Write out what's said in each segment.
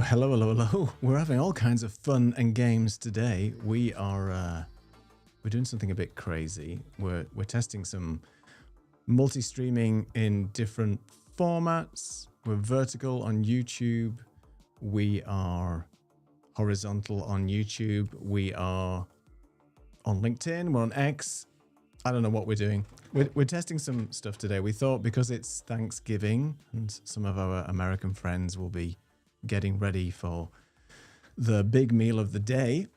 hello, hello, hello. We're having all kinds of fun and games today. We're doing something a bit crazy. We're testing some multi-streaming in different formats. We're vertical on YouTube. We are horizontal on YouTube. We are on LinkedIn. We're on X. I don't know what we're doing. We're testing some stuff today. We thought because it's Thanksgiving and some of our American friends will be getting ready for the big meal of the day,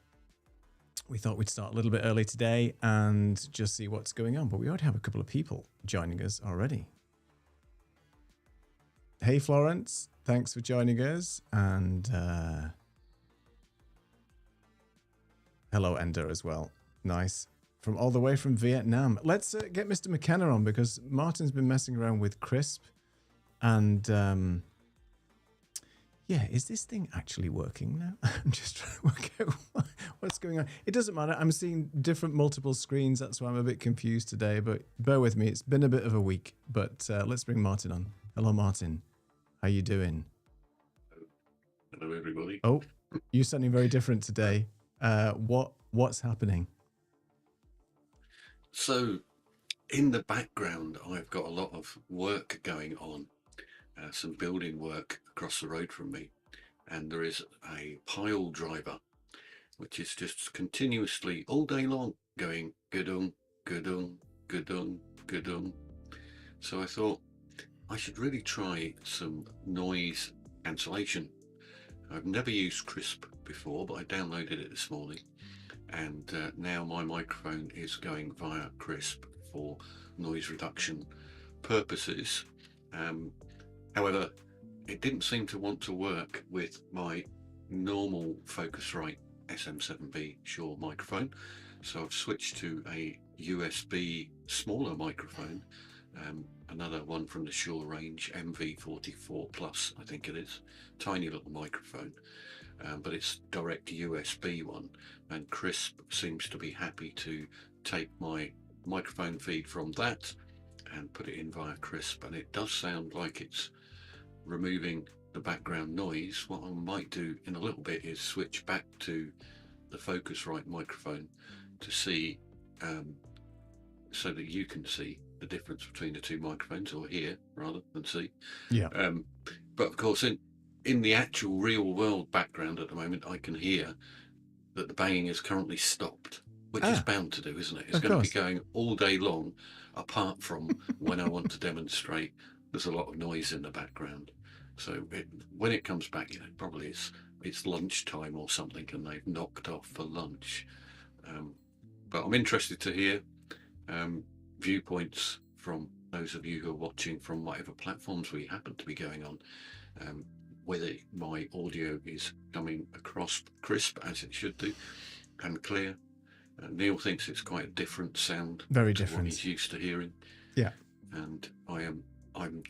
we thought we'd start a little bit early today and just see what's going on. But we already have a couple of people joining us already. Hey, Florence, thanks for joining us. And hello, Ender, as well. Nice. From all the way from Vietnam. Let's get Mr. McKenna on because Martin's been messing around with Crisp. And yeah, is this thing actually working now? I'm just trying to work out what's going on. It doesn't matter. I'm seeing different multiple screens. That's why I'm a bit confused today. But bear with me. It's been a bit of a week. But let's bring Martin on. Hello, Martin. How you doing? Hello, everybody. Oh, you're sounding very different today. What's happening? So, in the background, I've got a lot of work going on, some building work across the road from me, and there is a pile driver, which is just continuously all day long going gudung, gudung, gudung, gudung. So I thought I should really try some noise cancellation. I've never used Crisp before, but I downloaded it this morning. And now my microphone is going via Crisp for noise reduction purposes. However, it didn't seem to want to work with my normal Focusrite SM7B Shure microphone. So I've switched to a USB smaller microphone, another one from the Shure range, MV44 Plus, I think it is. Tiny little microphone. But it's direct USB one, and Crisp seems to be happy to take my microphone feed from that and put it in via Crisp, and it does sound like it's removing the background noise. What I might do in a little bit is switch back to the Focusrite microphone to see, so that you can see the difference between the two microphones, or hear rather than see. Yeah. But of course, in the actual real world background at the moment, I can hear that the banging is currently stopped, which is bound to do, isn't it? It's going to be going all day long, apart from when I want to demonstrate. There's a lot of noise in the background. So when it comes back, probably it's lunchtime or something, and they've knocked off for lunch. But I'm interested to hear viewpoints from those of you who are watching from whatever platforms we happen to be going on. Whether my audio is coming across crisp as it should do and clear. Neil thinks it's quite a different sound. Very to different. What he's used to hearing. Yeah. And I'm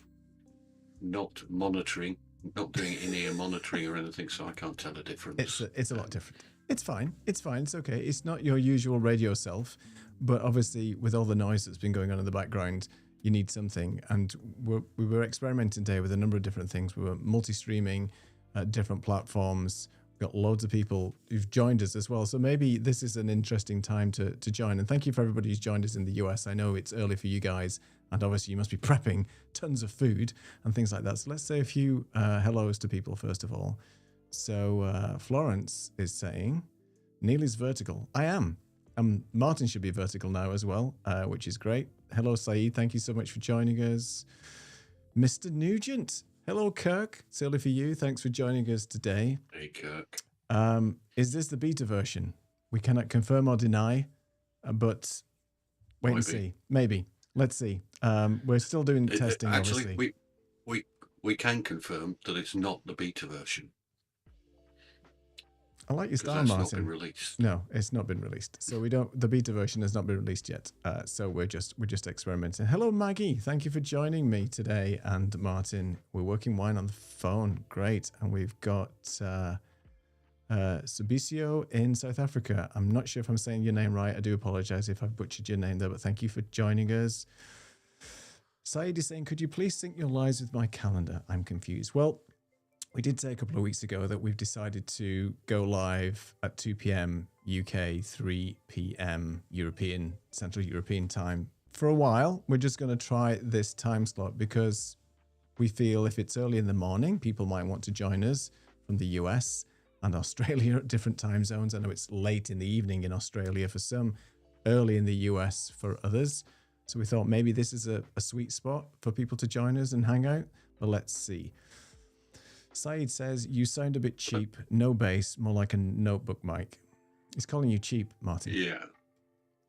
not monitoring, not doing in-ear monitoring or anything, so I can't tell the difference. It's a lot different. It's fine. It's fine. It's okay. It's not your usual radio self, but obviously with all the noise that's been going on in the background, you need something. And we were experimenting today with a number of different things. We were multi-streaming at different platforms. We've got loads of people who've joined us as well. So maybe this is an interesting time to join. And thank you for everybody who's joined us in the US. I know it's early for you guys, and obviously you must be prepping tons of food and things like that. So let's say a few hellos to people first of all. So Florence is saying, Neil is vertical. I am. Martin should be vertical now as well, which is great. Hello, Saeed. Thank you so much for joining us. Mr. Nugent. Hello, Kirk. It's early for you. Thanks for joining us today. Hey, Kirk. Is this the beta version? We cannot confirm or deny, but wait and see. Maybe. Let's see. We're still doing testing, actually, obviously. we can confirm that it's not the beta version. I like your style, Martin. It's not been released. No, it's not been released. So the beta version has not been released yet. So we're just experimenting. Hello, Maggie. Thank you for joining me today. And Martin, we're working wine on the phone. Great. And we've got Subicio in South Africa. I'm not sure if I'm saying your name right. I do apologize if I've butchered your name there, but thank you for joining us. Saeed is saying, could you please sync your lives with my calendar? I'm confused. Well, we did say a couple of weeks ago that we've decided to go live at 2 p.m. UK, 3 p.m. Central European time. For a while, we're just going to try this time slot because we feel if it's early in the morning, people might want to join us from the US and Australia at different time zones. I know it's late in the evening in Australia for some, early in the US for others. So we thought maybe this is a sweet spot for people to join us and hang out. But let's see. Saeed says, you sound a bit cheap. No bass, more like a notebook mic. He's calling you cheap, Martin. Yeah,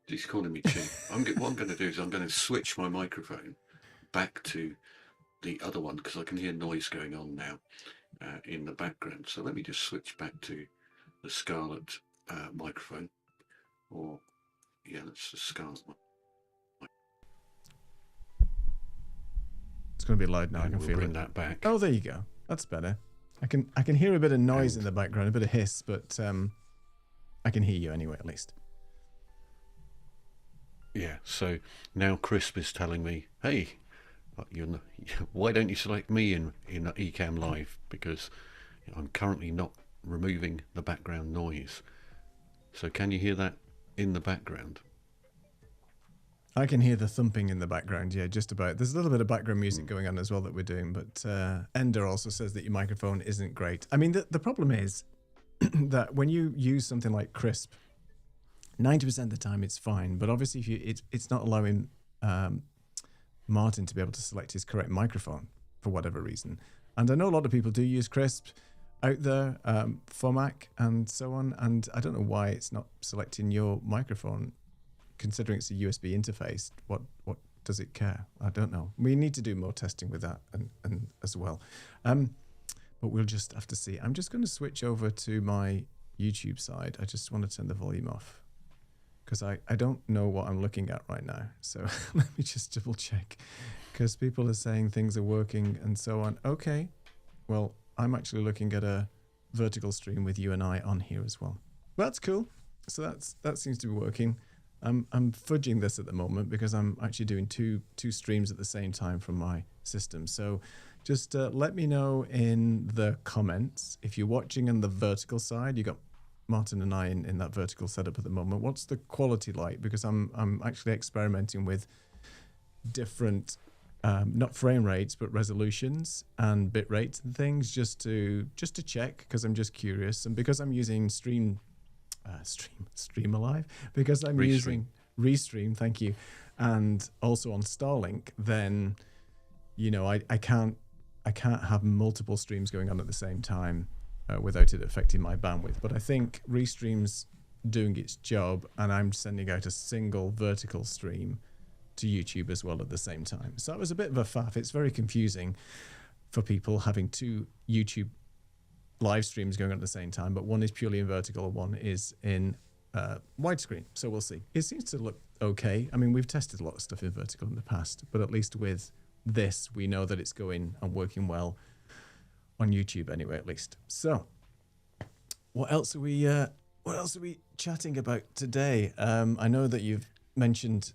he's calling me cheap. What I'm going to do is I'm going to switch my microphone back to the other one because I can hear noise going on now in the background. So let me just switch back to the Scarlett microphone. Or, yeah, that's the Scarlett one. It's going to be loud now. I can we'll feel bring it. that back. Oh, there you go. That's better. I can hear a bit of noise in the background, a bit of hiss, but I can hear you anyway, at least. Yeah, so now Crisp is telling me, hey, why don't you select me in Ecamm Live? Because I'm currently not removing the background noise. So can you hear that in the background? I can hear the thumping in the background, yeah, just about. There's a little bit of background music going on as well that we're doing, but Ender also says that your microphone isn't great. I mean, the problem is that when you use something like Crisp, 90% of the time it's fine, but obviously if it's not allowing Martin to be able to select his correct microphone for whatever reason. And I know a lot of people do use Crisp out there for Mac and so on, and I don't know why it's not selecting your microphone. Considering it's a USB interface, what does it care? I don't know. We need to do more testing with that and as well. But we'll just have to see. I'm just going to switch over to my YouTube side. I just want to turn the volume off because I don't know what I'm looking at right now. So let me just double check because people are saying things are working and so on. Okay. Well, I'm actually looking at a vertical stream with you and I on here as well. That's cool. So that seems to be working. I'm fudging this at the moment because I'm actually doing two streams at the same time from my system. So just let me know in the comments if you're watching on the vertical side. You got Martin and I in that vertical setup at the moment. What's the quality like? Because I'm actually experimenting with different not frame rates but resolutions and bit rates and things just to check because I'm just curious and because I'm using Streamalive because I'm using Restream, thank you, and also on Starlink, then I can't have multiple streams going on at the same time without it affecting my bandwidth. But I think Restream's doing its job, and I'm sending out a single vertical stream to YouTube as well at the same time. So that was a bit of a faff. It's very confusing for people having two YouTube live streams going on at the same time, but one is purely in vertical, one is in widescreen. So we'll see. It seems to look okay. I mean, we've tested a lot of stuff in vertical in the past, but at least with this, we know that it's going and working well on YouTube anyway, at least. So what else are we chatting about today? I know that you've mentioned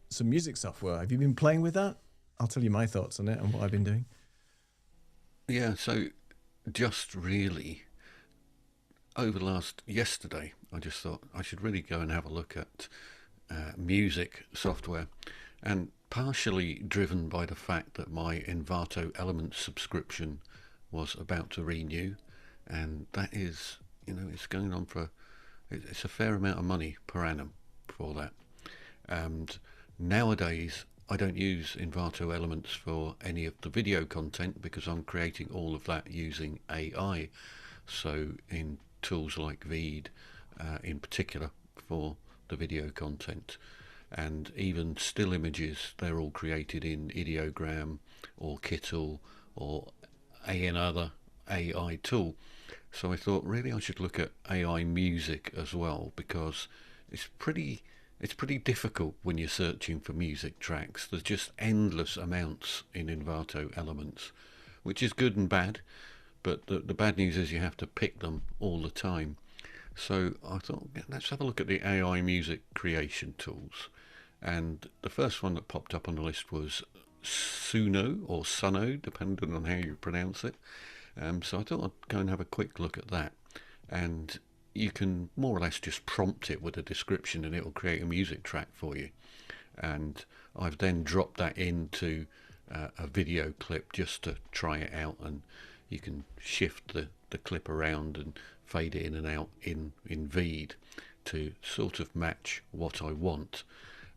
some music software. Have you been playing with that? I'll tell you my thoughts on it and what I've been doing. Yeah, so just really yesterday, I just thought I should really go and have a look at music software, and partially driven by the fact that my Envato Elements subscription was about to renew, and that is, it's going on it's a fair amount of money per annum for that. And nowadays I don't use Envato Elements for any of the video content because I'm creating all of that using AI. So in tools like Veed, in particular for the video content, and even still images, they're all created in Ideogram or Kittle or another AI tool. So I thought really I should look at AI music as well, because it's pretty difficult when you're searching for music tracks. There's just endless amounts in Envato Elements, which is good and bad, but the bad news is you have to pick them all the time. So I thought, let's have a look at the AI music creation tools. And the first one that popped up on the list was Suno, or Suno, depending on how you pronounce it. So I thought I'd go and have a quick look at that. And you can more or less just prompt it with a description and it will create a music track for you. And I've then dropped that into a video clip just to try it out, and you can shift the clip around and fade it in and out in Veed to sort of match what I want.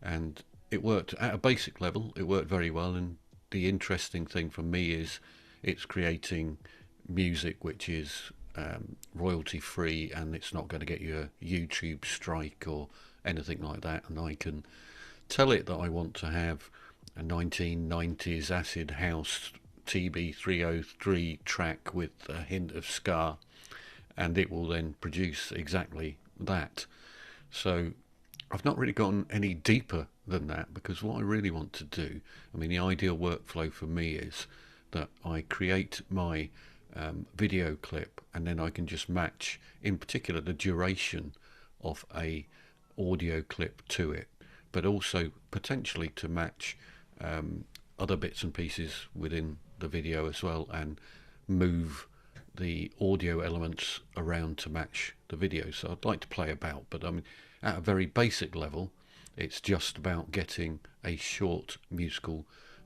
And it worked at a basic level, it worked very well. And the interesting thing for me is it's creating music which is royalty free, and it's not going to get you a YouTube strike or anything like that. And I can tell it that I want to have a 1990s acid house TB303 track with a hint of ska, and it will then produce exactly that. So I've not really gone any deeper than that, because what I really want to do, I mean, the ideal workflow for me is that I create my video clip, and then I can just match, in particular, the duration of a audio clip to it, but also potentially to match other bits and pieces within the video as well, and move the audio elements around to match the video. So I'd like to play about, but I mean, at a very basic level, it's just about getting a short musical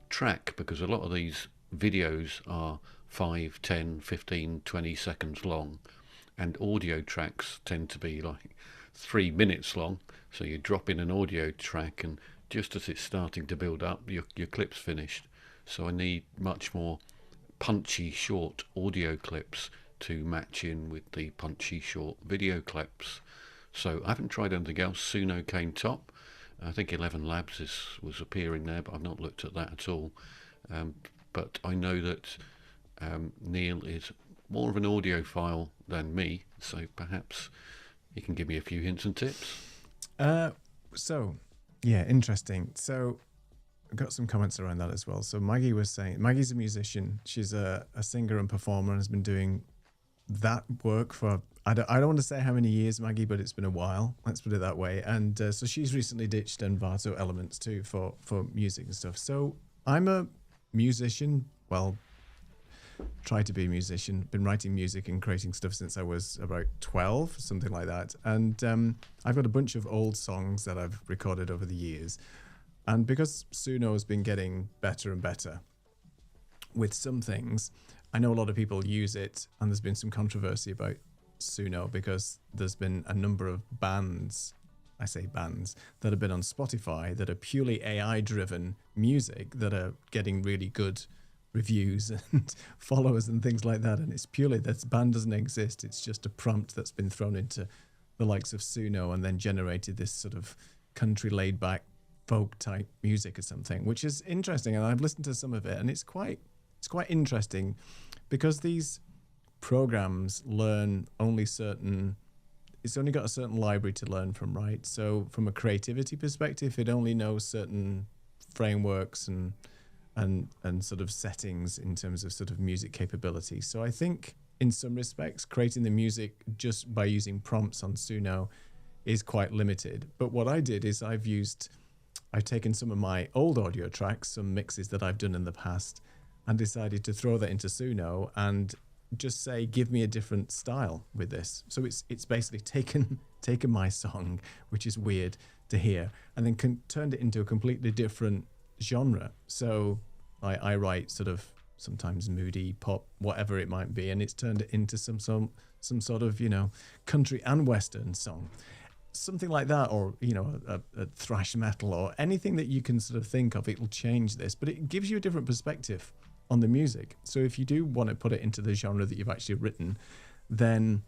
track, because a lot of these videos are 5, 10, 15, 20 seconds long, and audio tracks tend to be like 3 minutes long. So you drop in an audio track, and just as it's starting to build up, your clip's finished. So I need much more punchy short audio clips to match in with the punchy short video clips. So I haven't tried anything else. Suno came top. I think 11 Labs was appearing there, but I've not looked at that at all. But I know that Neil is more of an audiophile than me, so perhaps he can give me a few hints and tips. So, yeah, interesting. So I got some comments around that as well. So Maggie was saying, Maggie's a musician. She's a singer and performer, and has been doing that work for, I don't want to say how many years, Maggie, but it's been a while. Let's put it that way. And so she's recently ditched Envato Elements too for music and stuff. So I'm a musician. Well, try to be a musician. Been writing music and creating stuff since I was about 12, something like that. And I've got a bunch of old songs that I've recorded over the years. And because Suno has been getting better and better with some things, I know a lot of people use it, and there's been some controversy about Suno because there's been a number of bands, I say bands, that have been on Spotify that are purely AI-driven music that are getting really good reviews and followers and things like that. And it's purely, that band doesn't exist. It's just a prompt that's been thrown into the likes of Suno and then generated this sort of country laid-back folk type music or something, which is interesting. And I've listened to some of it, and it's quite interesting because these programs learn only it's only got a certain library to learn from, right? So from a creativity perspective, it only knows certain frameworks and sort of settings in terms of sort of music capability. So I think in some respects, creating the music just by using prompts on Suno is quite limited. But what I did is I've taken some of my old audio tracks, some mixes that I've done in the past, and decided to throw that into Suno and just say, give me a different style with this. So it's basically taken my song, which is weird to hear, and then turned it into a completely different genre. So I write sort of sometimes moody pop, whatever it might be, and it's turned it into some sort of, country and western song. Something like that, or a thrash metal, or anything that you can sort of think of. It'll change this, but it gives you a different perspective on the music. So if you do want to put it into the genre that you've actually written, then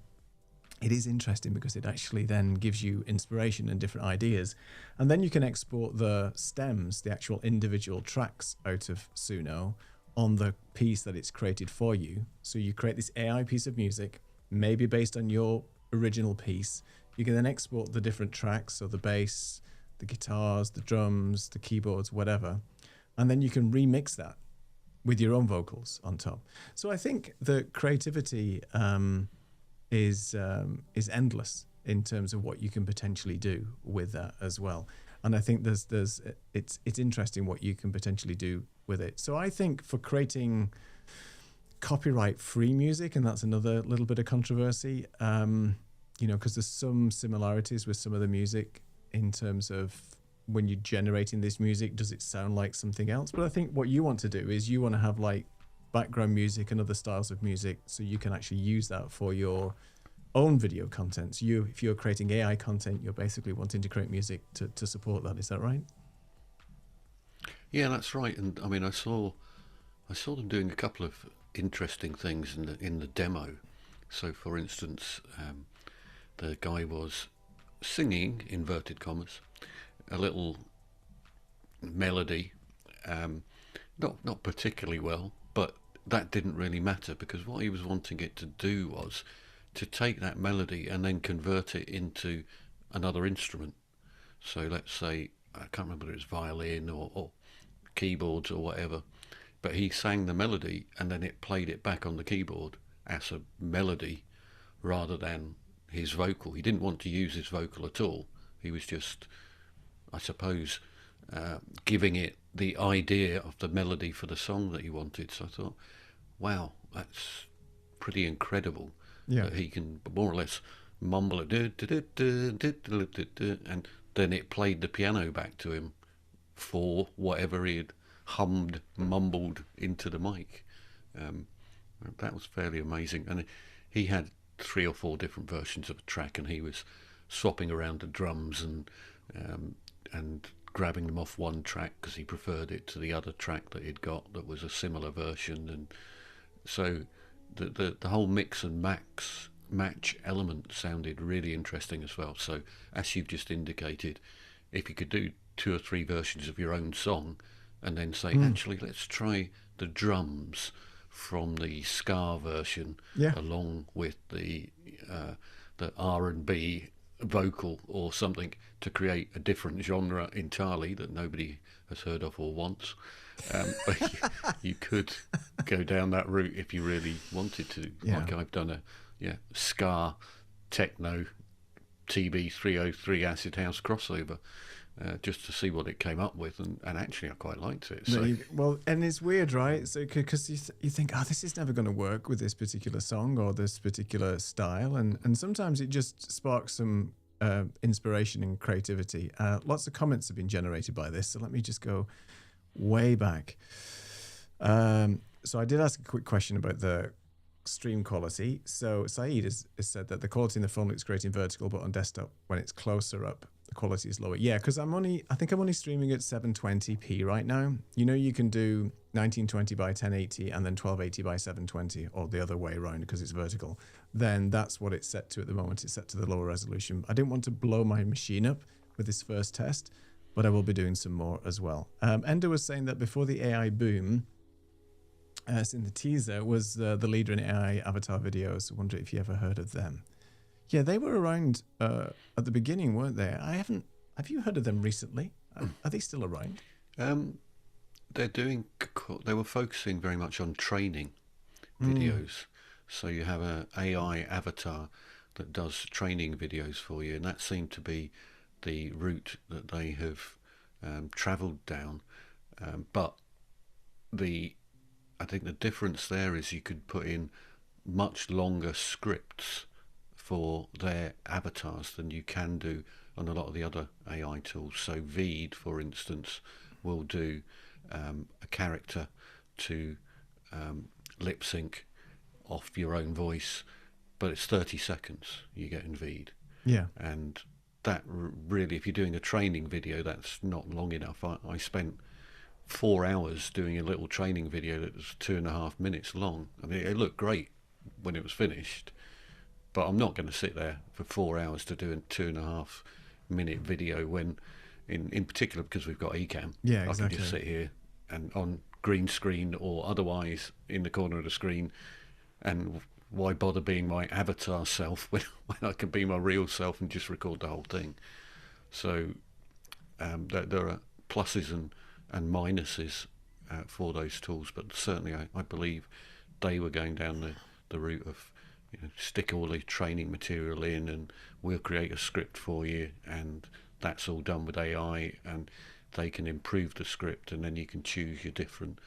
it is interesting because it actually then gives you inspiration and different ideas. And then you can export the stems, the actual individual tracks, out of Suno on the piece that it's created for you. So you create this AI piece of music, maybe based on your original piece. You can then export the different tracks, so the bass, the guitars, the drums, the keyboards, whatever. And then you can remix that with your own vocals on top. So I think the creativity is endless in terms of what you can potentially do with that as well. And I think it's interesting what you can potentially do with it. So I think for creating copyright free music, and that's another little bit of controversy. Because there's some similarities with some of the music in terms of when you're generating this music, does it sound like something else? But I think what you want to do is you want to have like background music and other styles of music so you can actually use that for your own video content. So if you're creating AI content, you're basically wanting to create music to support that. Is that right? Yeah, that's right. And I mean, I saw them doing a couple of interesting things in the demo. So, for instance, the guy was singing, inverted commas, a little melody, not particularly well, but that didn't really matter, because what he was wanting it to do was to take that melody and then convert it into another instrument. So let's say, I can't remember whether it's violin or keyboards or whatever, but he sang the melody and then it played it back on the keyboard as a melody rather than his vocal. He didn't want to use his vocal at all. He was just, I suppose, giving it the idea of the melody for the song that he wanted. So I thought, wow, that's pretty incredible. Yeah. That he can more or less mumble it, and then it played the piano back to him for whatever he had hummed, mumbled into the mic. That was fairly amazing. And he had 3 or 4 different versions of a track, and he was swapping around the drums and grabbing them off one track because he preferred it to the other track that he'd got that was a similar version. And so the whole mix and match element sounded really interesting as well. So as you've just indicated, if you could do 2 or 3 versions of your own song and then say, actually, let's try the drums from the ska version along with the R&B vocal or something to create a different genre entirely that nobody has heard of or wants. But you could go down that route if you really wanted to. Yeah. Like I've done a ska techno TB 303 acid house crossover just to see what it came up with, and actually I quite liked it. So. Well, and it's weird, right? So because you think, oh, this is never going to work with this particular song or this particular style, and sometimes it just sparks some inspiration and creativity. Lots of comments have been generated by this, so let me just go way back. So I did ask a quick question about the stream quality. So Saeed has said that the quality in the phone looks great in vertical, but on desktop, when it's closer up, the quality is lower. Yeah, because I think I'm only streaming at 720p right now. You can do 1920 by 1080 and then 1280 by 720, or the other way around because it's vertical. Then that's what it's set to at the moment. It's set to the lower resolution. I didn't want to blow my machine up with this first test, but I will be doing some more as well. Ender was saying that before the AI boom, in the teaser, was the leader in AI avatar videos. I wonder if you ever heard of them. Yeah, they were around at the beginning, weren't they? Have you heard of them recently? Are they still around? They were focusing very much on training videos. So you have an AI avatar that does training videos for you, and that seemed to be the route that they have travelled down. But I think the difference there is you could put in much longer scripts for their avatars than you can do on a lot of the other AI tools. So Veed, for instance, will do a character to lip sync off your own voice, but it's 30 seconds you get in Veed. Yeah. And that really, if you're doing a training video, that's not long enough. I spent 4 hours doing a little training video that was 2.5 minutes long. I mean, it looked great when it was finished, but I'm not going to sit there for 4 hours to do a 2.5 minute video when, in particular, because we've got Ecamm, yeah, exactly. I can just sit here and on green screen or otherwise in the corner of the screen, and why bother being my avatar self when I can be my real self and just record the whole thing? So there are pluses and minuses for those tools, but certainly I believe they were going down the route of stick all the training material in and we'll create a script for you, and that's all done with AI, and they can improve the script, and then you can choose your different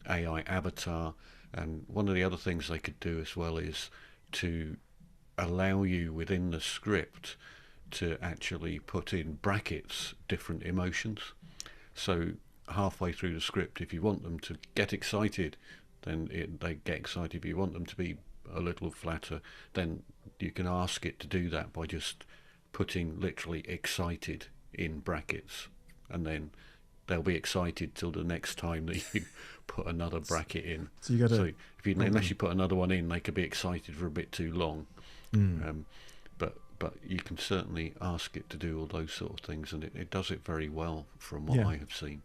AI avatar, And one of the other things they could do as well is to allow you within the script to actually put in brackets different emotions. So halfway through the script, if you want them to get excited, then they get excited. If you want them to be a little flatter, then you can ask it to do that by just putting literally excited in brackets, and then they'll be excited till the next time that you put another bracket in. So you got to. So if you, unless you put another one in, they could be excited for a bit too long. But you can certainly ask it to do all those sort of things, and it does it very well from what I have seen.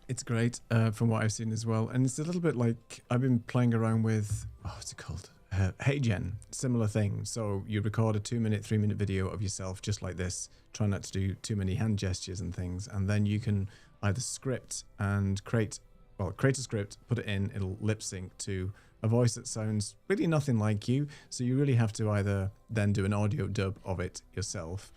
It's great from what I've seen as well. And it's a little bit like I've been playing around with, what's it called? HeyGen, similar thing. So you record a 2-minute, 3-minute video of yourself just like this. Try not to do too many hand gestures and things. And then you can either script and create a script, put it in, it'll lip sync to a voice that sounds really nothing like you. So you really have to either then do an audio dub of it yourself,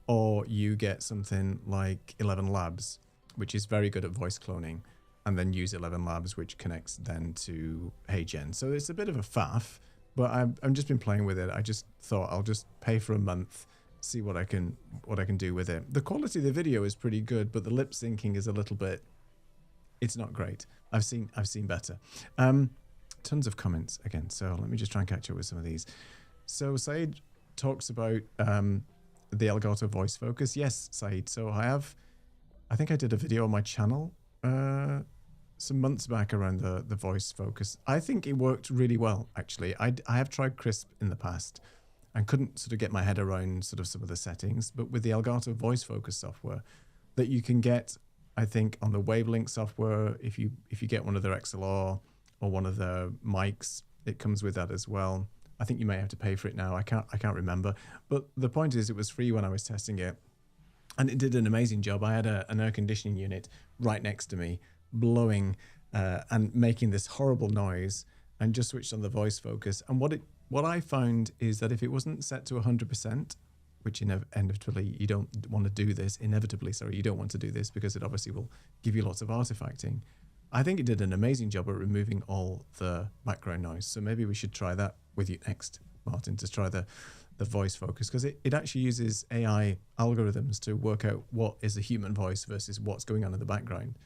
or you get something like 11 Labs, which is very good at voice cloning, and then use 11 Labs, which connects then to HeyGen. So it's a bit of a faff, but I've just been playing with it. I just thought I'll just pay for a month, see what I can do with it. The quality of the video is pretty good, but the lip syncing is a little bit, it's not great. I've seen better. Tons of comments again, so let me just try and catch up with some of these. So Said talks about the Elgato voice focus. Yes, Said. So I think I did a video on my channel some months back around the voice focus. I think it worked really well, actually. I have tried Crisp in the past and couldn't sort of get my head around sort of some of the settings, but with the Elgato voice focus software that you can get, I think on the Wavelink software, if you get one of their XLR or one of their mics, it comes with that as well. I think you may have to pay for it now. I can't remember. But the point is, it was free when I was testing it, and it did an amazing job. I had an air conditioning unit right next to me, blowing and making this horrible noise, and just switched on the voice focus. And what I found is that if it wasn't set to 100%, which inevitably you don't want to do this, you don't want to do this because it obviously will give you lots of artifacting. I think it did an amazing job at removing all the background noise. So maybe we should try that with you next, Martin, to try the voice focus, because it actually uses AI algorithms to work out what is a human voice versus what's going on in the background.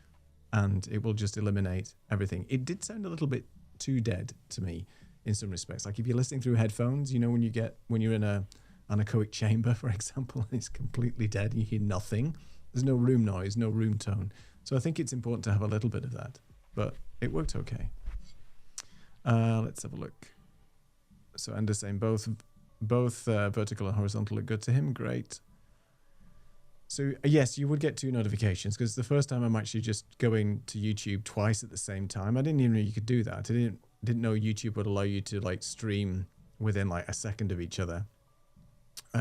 And it will just eliminate everything. It did sound a little bit too dead to me in some respects. Like if you're listening through headphones, you know, when you're in a anechoic chamber, for example, it's completely dead and you hear nothing. There's no room noise, no room tone. So I think it's important to have a little bit of that, but it worked okay. Let's have a look. So Anders saying both vertical and horizontal look good to him. Great. So yes, you would get 2 notifications, because the first time I'm actually just going to YouTube twice at the same time. I didn't even know you could do that. I didn't know YouTube would allow you to like stream within like a second of each other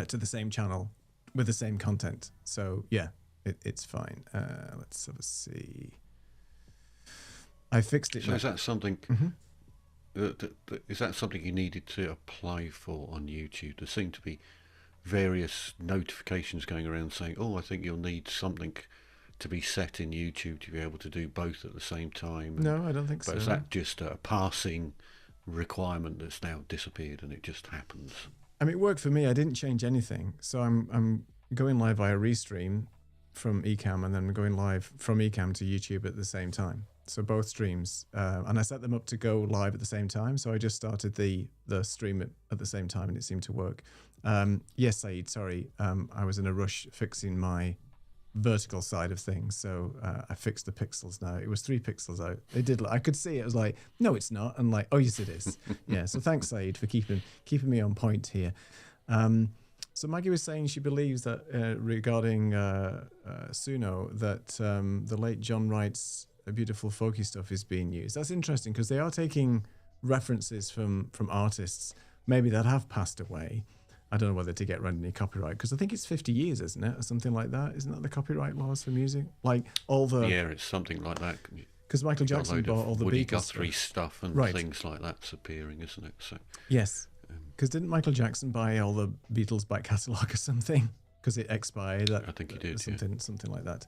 to the same channel with the same content. So yeah, it's fine. Let's have a see. I fixed it. So is that something? Mm-hmm. Is that something you needed to apply for on YouTube? There seem to be various notifications going around saying, "Oh, I think you'll need something to be set in YouTube to be able to do both at the same time." No, I don't think so. But is that just a passing requirement that's now disappeared and it just happens? I mean, it worked for me. I didn't change anything. So I'm going live via Restream from Ecamm, and then going live from Ecamm to YouTube at the same time. So both streams, and I set them up to go live at the same time. So I just started the stream at the same time, and it seemed to work. Yes, Saeed, sorry. I was in a rush fixing my vertical side of things. So I fixed the pixels now. It was 3 pixels out. I could see it. I was like, no, it's not. And like, oh, yes, it is. Yeah. So thanks, Saeed, for keeping me on point here. So Maggie was saying she believes that regarding Suno, that the late John Wright's beautiful folky stuff is being used. That's interesting, because they are taking references from artists maybe that have passed away. I don't know whether to get around any copyright, because I think it's 50 years, isn't it, or something like that? Isn't that the copyright laws for music? Like all the it's something like that. Because Michael Jackson bought all the Woody Beatles Guthrie stuff and things like that's appearing, isn't it? So yes. Because didn't Michael Jackson buy all the Beatles back catalogue or something? Because it expired. I think he did. Something like that.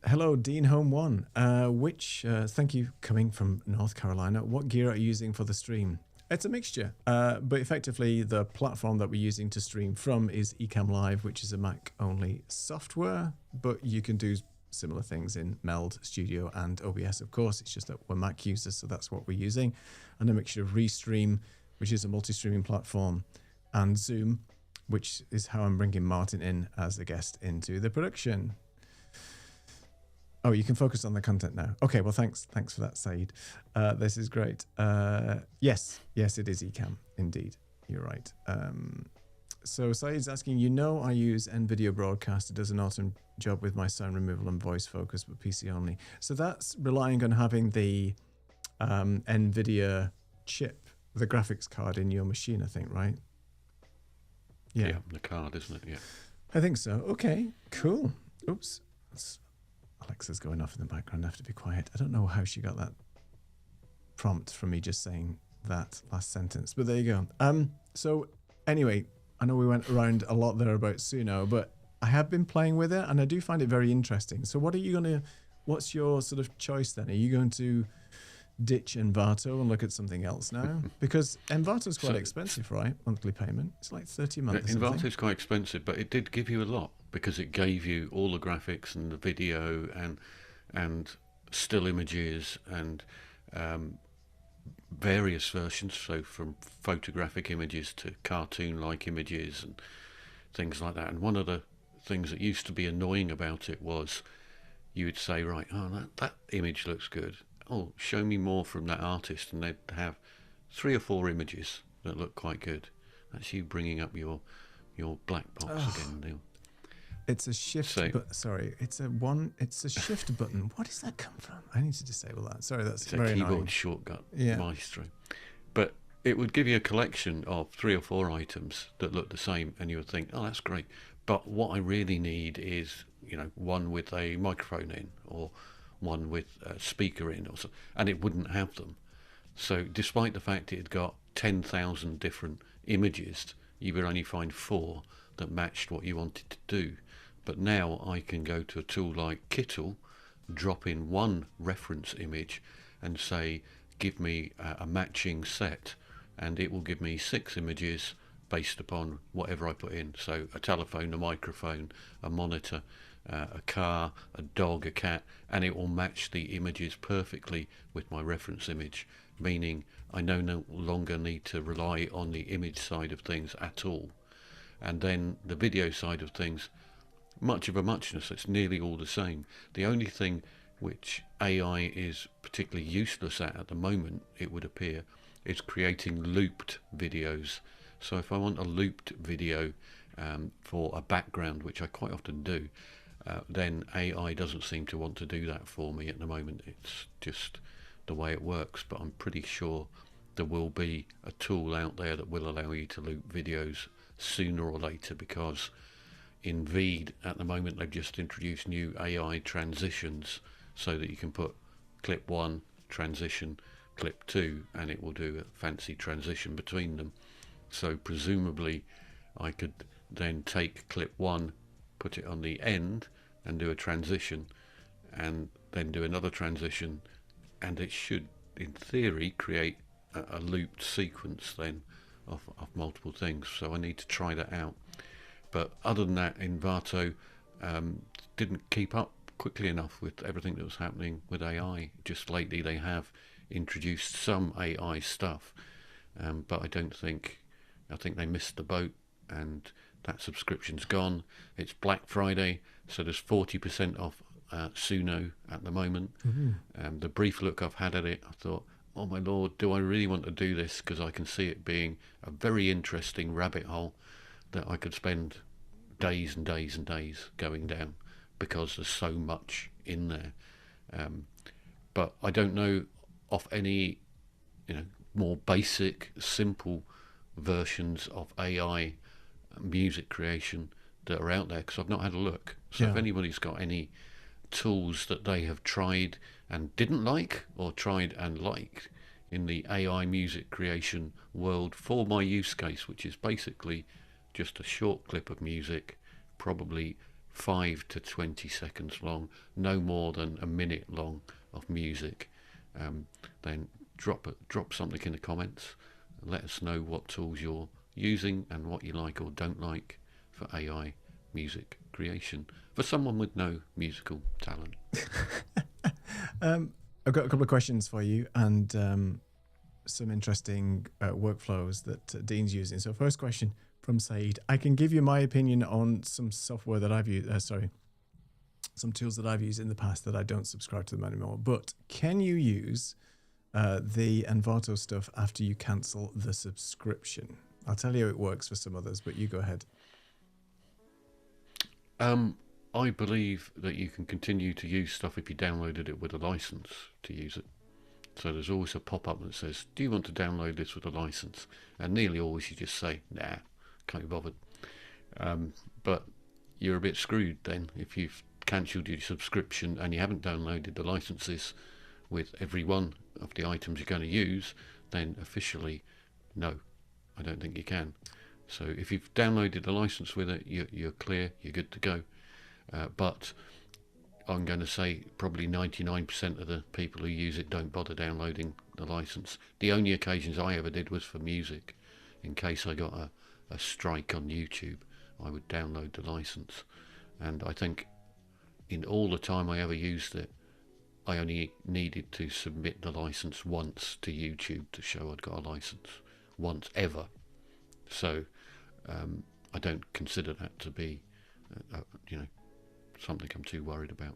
Hello, Dean Home One. Thank you, coming from North Carolina. What gear are you using for the stream? It's a mixture, but effectively the platform that we're using to stream from is Ecamm Live, which is a Mac-only software, but you can do similar things in Meld Studio and OBS, of course. It's just that we're Mac users, so that's what we're using. And a mixture of Restream, which is a multi-streaming platform, and Zoom, which is how I'm bringing Martin in as a guest into the production. Oh, you can focus on the content now. Okay, well, thanks for that, Saeed. This is great. Yes, it is Ecamm, indeed. You're right. So Saeed's asking, I use NVIDIA Broadcast. It does an awesome job with my sound removal and voice focus, but PC only. So that's relying on having the NVIDIA chip, the graphics card in your machine, I think, right? Yeah, the card, isn't it? Yeah. I think so. Okay, cool. Oops. Alexa's going off in the background. I have to be quiet. I don't know how she got that prompt from me just saying that last sentence, but there you go. So anyway, I know we went around a lot there about Suno, but I have been playing with it and I do find it very interesting. So what's your sort of choice then? Are you going to ditch Envato and look at something else now? Because Envato's quite expensive, right? Monthly payment. It's like 30 months. Envato's quite expensive, but it did give you a lot because it gave you all the graphics and the video and still images and various versions, so from photographic images to cartoon-like images and things like that. And one of the things that used to be annoying about it was you would say, right, that image looks good. Oh, show me more from that artist, and they'd have 3 or 4 images that look quite good. That's you bringing up your black box again, Neil. It's a shift. It's a shift button. What does that come from? I need to disable that. Sorry, that's very a keyboard annoying. Shortcut, maestro. But it would give you a collection of 3 or 4 items that look the same, and you would think, oh, that's great. But what I really need is, one with a microphone in, or one with a speaker in, or so, and it wouldn't have them. So despite the fact it had got 10,000 different images, you would only find 4 that matched what you wanted to do. But now I can go to a tool like Kittle, drop in 1 reference image and say, give me a matching set, and it will give me 6 images based upon whatever I put in. So a telephone, a microphone, a monitor, a car, a dog, a cat, and it will match the images perfectly with my reference image, meaning I no longer need to rely on the image side of things at all. And then the video side of things, much of a muchness. It's nearly all the same. The only thing which AI is particularly useless at the moment, it would appear, is creating looped videos. So if I want a looped video for a background, which I quite often do, then AI doesn't seem to want to do that for me at the moment. It's just the way it works, but I'm pretty sure there will be a tool out there that will allow you to loop videos sooner or later, because in Veed at the moment they've just introduced new AI transitions so that you can put clip 1, transition, clip 2, and it will do a fancy transition between them. So presumably I could then take clip 1, put it on the end and do a transition, and then do another transition, and it should in theory create a looped sequence then of multiple things. So I need to try that out. But other than that, Envato didn't keep up quickly enough with everything that was happening with AI. Just lately they have introduced some AI stuff, but I think they missed the boat, and that subscription's gone. It's Black Friday, so there's 40% off Suno at the moment. The brief look I've had at it, I thought, oh my lord, do I really want to do this? Because I can see it being a very interesting rabbit hole that I could spend days and days and days going down, because there's so much in there. But I don't know of any more basic, simple versions of AI music creation that are out there, because I've not had a look. So if anybody's got any tools that they have tried and didn't like, or tried and liked in the AI music creation world for my use case, which is basically just a short clip of music, probably 5 to 20 seconds long, no more than a minute long of music. Then drop something in the comments and let us know what tools you're using and what you like or don't like for AI music creation for someone with no musical talent. I've got a couple of questions for you and some interesting workflows that Dean's using. So first question from Saeed. I can give you my opinion on some software that I've used, some tools that I've used in the past that I don't subscribe to them anymore. But can you use the Envato stuff after you cancel the subscription? I'll tell you how it works for some others, but you go ahead. I believe that you can continue to use stuff if you downloaded it with a license to use it. So there's always a pop-up that says, do you want to download this with a license? And nearly always you just say, nah, can't be bothered. But you're a bit screwed then if you've cancelled your subscription and you haven't downloaded the licenses with every one of the items you're going to use, then officially, no, I don't think you can. So if you've downloaded the license with it, you're clear, you're good to go. But I'm going to say probably 99% of the people who use it don't bother downloading the license. The only occasions I ever did was for music. In case I got a strike on YouTube, I would download the license. And I think in all the time I ever used it, I only needed to submit the license once to YouTube to show I'd got a license. Once ever. So I don't consider that to be, something I'm too worried about.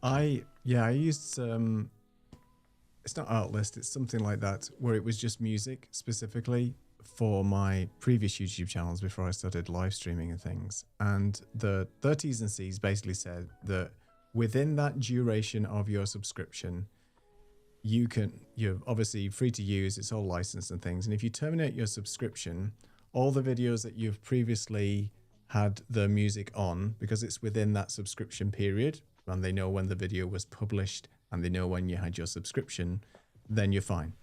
I used it's not Artlist, it's something like that, where it was just music specifically for my previous YouTube channels before I started live streaming and things. And the 30s and C's basically said that within that duration of your subscription, you're obviously free to use, it's all licensed and things. And if you terminate your subscription, all the videos that you've previously had the music on, because it's within that subscription period, and they know when the video was published and they know when you had your subscription, then you're fine.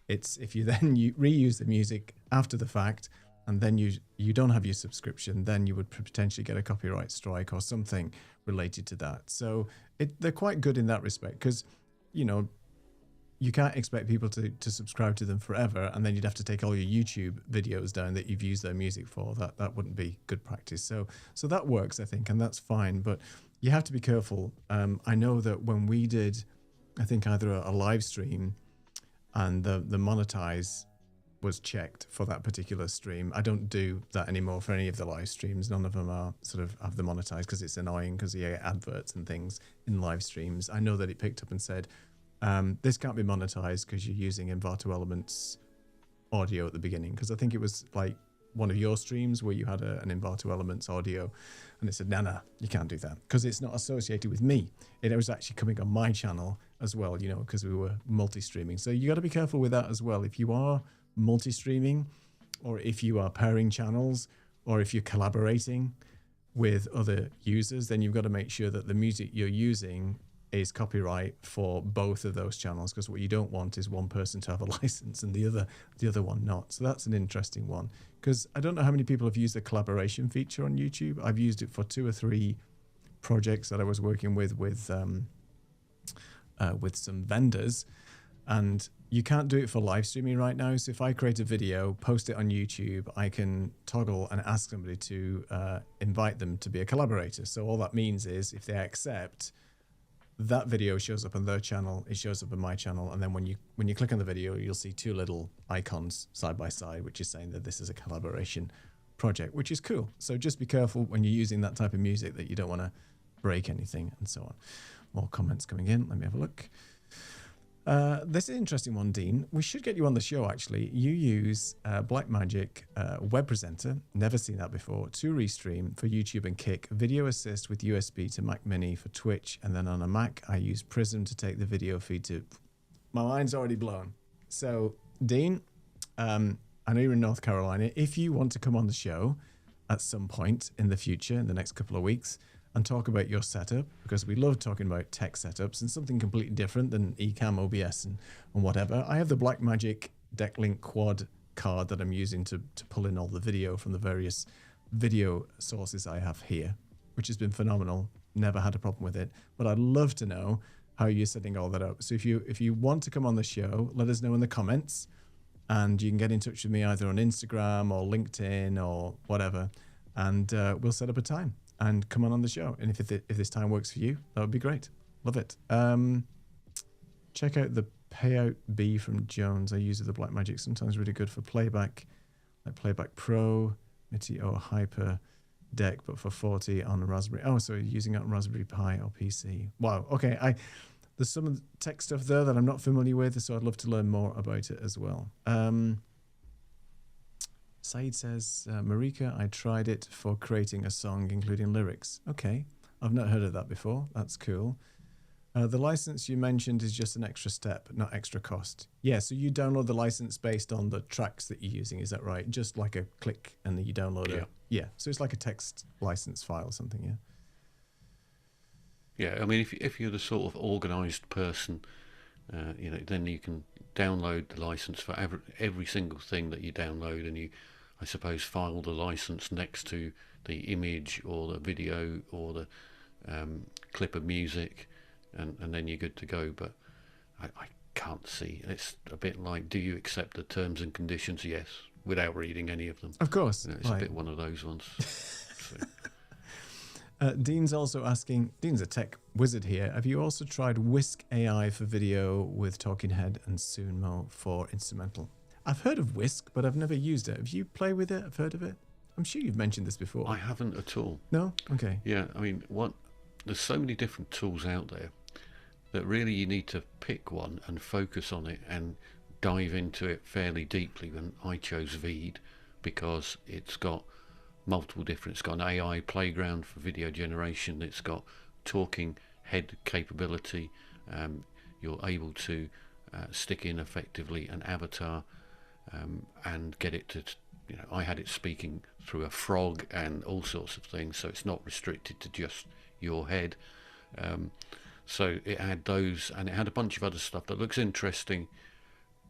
It's if you then reuse the music after the fact and then you don't have your subscription, then you would potentially get a copyright strike or something related to that. So they're quite good in that respect, because you can't expect people to subscribe to them forever, and then you'd have to take all your YouTube videos down that you've used their music for. That wouldn't be good practice. So that works, I think, and that's fine. But you have to be careful. I know that when we did, I think either a live stream and the monetize was checked for that particular stream. I don't do that anymore for any of the live streams. None of them are sort of have the monetize, because it's annoying because you get adverts and things in live streams. I know that it picked up and said, this can't be monetized because you're using Envato Elements audio at the beginning. Because I think it was like one of your streams where you had an Envato Elements audio, and it said, nah, you can't do that because it's not associated with me. It was actually coming on my channel as well, because we were multi-streaming. So you got to be careful with that as well. If you are multi-streaming, or if you are pairing channels, or if you're collaborating with other users, then you've got to make sure that the music you're using is copyright for both of those channels, because what you don't want is one person to have a license and the other one not. So that's an interesting one, because I don't know how many people have used the collaboration feature on YouTube. I've used it for 2 or 3 projects that I was working with some vendors, and you can't do it for live streaming right now. So if I create a video, post it on YouTube, I can toggle and ask somebody to invite them to be a collaborator. So all that means is if they accept, that video shows up on their channel, it shows up on my channel, and then when you click on the video, you'll see 2 little icons side by side, which is saying that this is a collaboration project, which is cool. So just be careful when you're using that type of music that you don't want to break anything and so on. More comments coming in. Let me have a look. This is an interesting one, Dean. We should get you on the show, actually. You use Blackmagic Web Presenter, never seen that before, to restream for YouTube and Kick, Video Assist with USB to Mac Mini for Twitch, and then on a Mac, I use Prism to take the video feed to... My mind's already blown. So, Dean, I know you're in North Carolina. If you want to come on the show at some point in the future, in the next couple of weeks, and talk about your setup, because we love talking about tech setups and something completely different than Ecamm, OBS and whatever. I have the Blackmagic Decklink Quad card that I'm using to pull in all the video from the various video sources I have here. which has been phenomenal. Never had a problem with it. But I'd love to know how you're setting all that up. So if you want to come on the show, let us know in the comments, and you can get in touch with me either on Instagram or LinkedIn or whatever, and we'll set up a time and come on the show. And if this time works for you, that would be great. Love it. Check out the Payout B from Jones. I use it, the Blackmagic, sometimes really good for playback, like Playback Pro, MIDI or Hyper Deck, but for 40 on a Raspberry. Oh, so you're using it on Raspberry Pi or PC. Wow. Okay. There's some tech stuff there that I'm not familiar with, so I'd love to learn more about it as well. Saeed says, Marika, I tried it for creating a song, including lyrics. Okay. I've not heard of that before. That's cool. The license you mentioned is just an extra step, not extra cost. Yeah, so you download the license based on the tracks that you're using, is that right? Just like a click and then you download it? Yeah, so it's like a text license file or something, yeah? Yeah, I mean, if you're the sort of organised person, then you can download the license for every single thing that you download, and you, I suppose, file the license next to the image or the video or the clip of music, and then you're good to go. But I can't see. It's a bit like, do you accept the terms and conditions? Yes, without reading any of them. Of course. It's a bit one of those ones. So. Dean's also asking, Dean's a tech wizard here, have you also tried Whisk AI for video with Talking Head and Sumo for instrumental? I've heard of Whisk, but I've never used it. Have you played with it? I've heard of it. I'm sure you've mentioned this before. I haven't at all. No? Okay. Yeah, I mean, there's so many different tools out there that really you need to pick one and focus on it and dive into it fairly deeply. And I chose Veed because it's got multiple different, it's got an AI playground for video generation, it's got talking head capability, you're able to stick in effectively an avatar and get it to, I had it speaking through a frog and all sorts of things, so it's not restricted to just your head. So it had those, and it had a bunch of other stuff that looks interesting,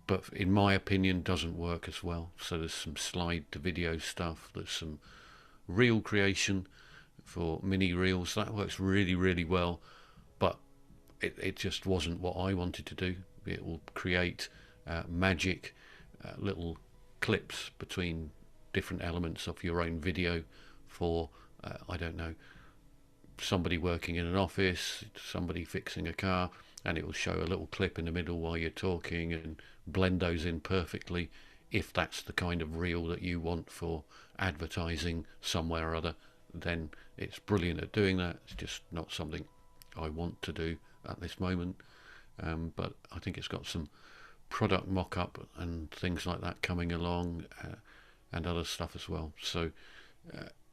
but in my opinion doesn't work as well. So there's some slide to video stuff, there's some reel creation for mini reels that works really, really well, but it just wasn't what I wanted to do. It will create magic little clips between different elements of your own video for I don't know, somebody working in an office, somebody fixing a car, and it will show a little clip in the middle while you're talking and blend those in perfectly. If that's the kind of reel that you want for advertising somewhere or other, then it's brilliant at doing that. It's just not something I want to do at this moment. But I think it's got some product mock-up and things like that coming along, and other stuff as well. So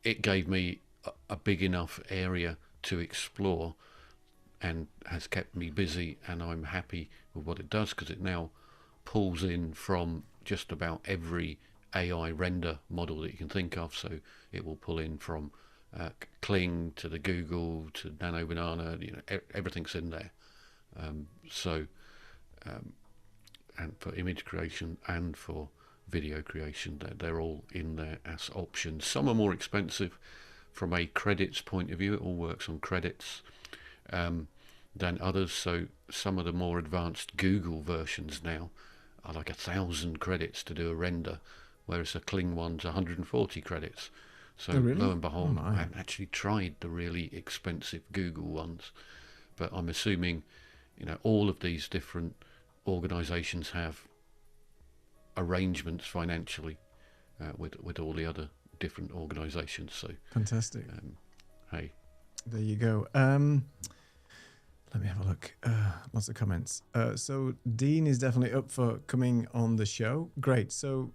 it gave me a big enough area to explore and has kept me busy, and I'm happy with what it does because it now pulls in from just about every AI render model that you can think of. So it will pull in from Kling to the Google to Nano Banana, everything's in there. And for image creation and for video creation, they're all in there as options. Some are more expensive from a credits point of view. It all works on credits than others. So some of the more advanced Google versions now are like 1,000 credits to do a render, whereas a Kling one's 140 credits. So really? Lo and behold, I haven't actually tried the really expensive Google ones, but I'm assuming all of these different organisations have arrangements financially with all the other different organisations. So fantastic. Hey, there you go. Let me have a look. Lots of comments. So Dean is definitely up for coming on the show. Great. So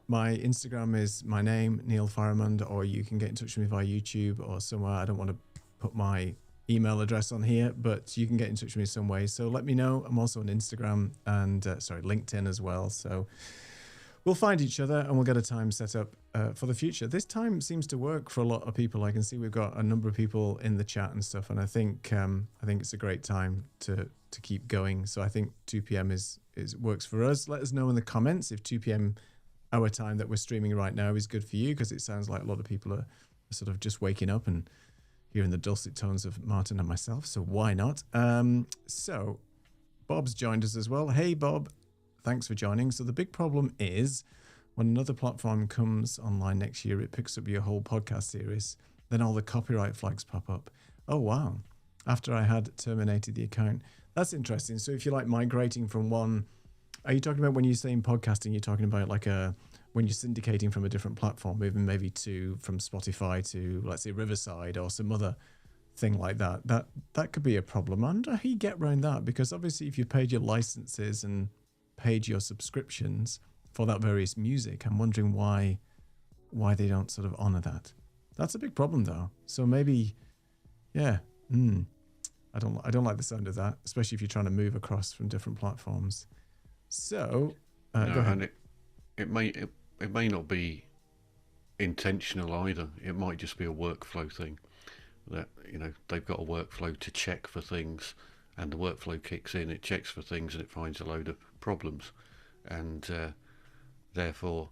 my Instagram is my name, Neil Faramond, or you can get in touch with me via YouTube or somewhere. I don't want to put my email address on here, but you can get in touch with me some way. So let me know. I'm also on Instagram and LinkedIn as well. So we'll find each other and we'll get a time set up for the future. This time seems to work for a lot of people. I can see we've got a number of people in the chat and stuff, and I think it's a great time to keep going. So I think 2 p.m. is works for us. Let us know in the comments if 2 p.m. our time that we're streaming right now is good for you, because it sounds like a lot of people are sort of just waking up and hearing the dulcet tones of Martin and myself. So why not? So Bob's joined us as well. Hey, Bob. Thanks for joining. So the big problem is when another platform comes online next year, it picks up your whole podcast series. Then all the copyright flags pop up. Oh, wow. After I had terminated the account. That's interesting. So if you're like migrating from one, are you talking about when you're saying podcasting, you're talking about like when you're syndicating from a different platform, moving maybe from Spotify to, let's say, Riverside or some other thing like that. That could be a problem. I wonder how you get around that, because obviously if you paid your licenses and paid your subscriptions for that various music, I'm wondering why they don't sort of honor that. That's a big problem though. So maybe, yeah, I don't like the sound of that, especially if you're trying to move across from different platforms. So go ahead. And it may not be intentional either. It might just be a workflow thing that, they've got a workflow to check for things, and the workflow kicks in, it checks for things, and it finds a load of problems, and therefore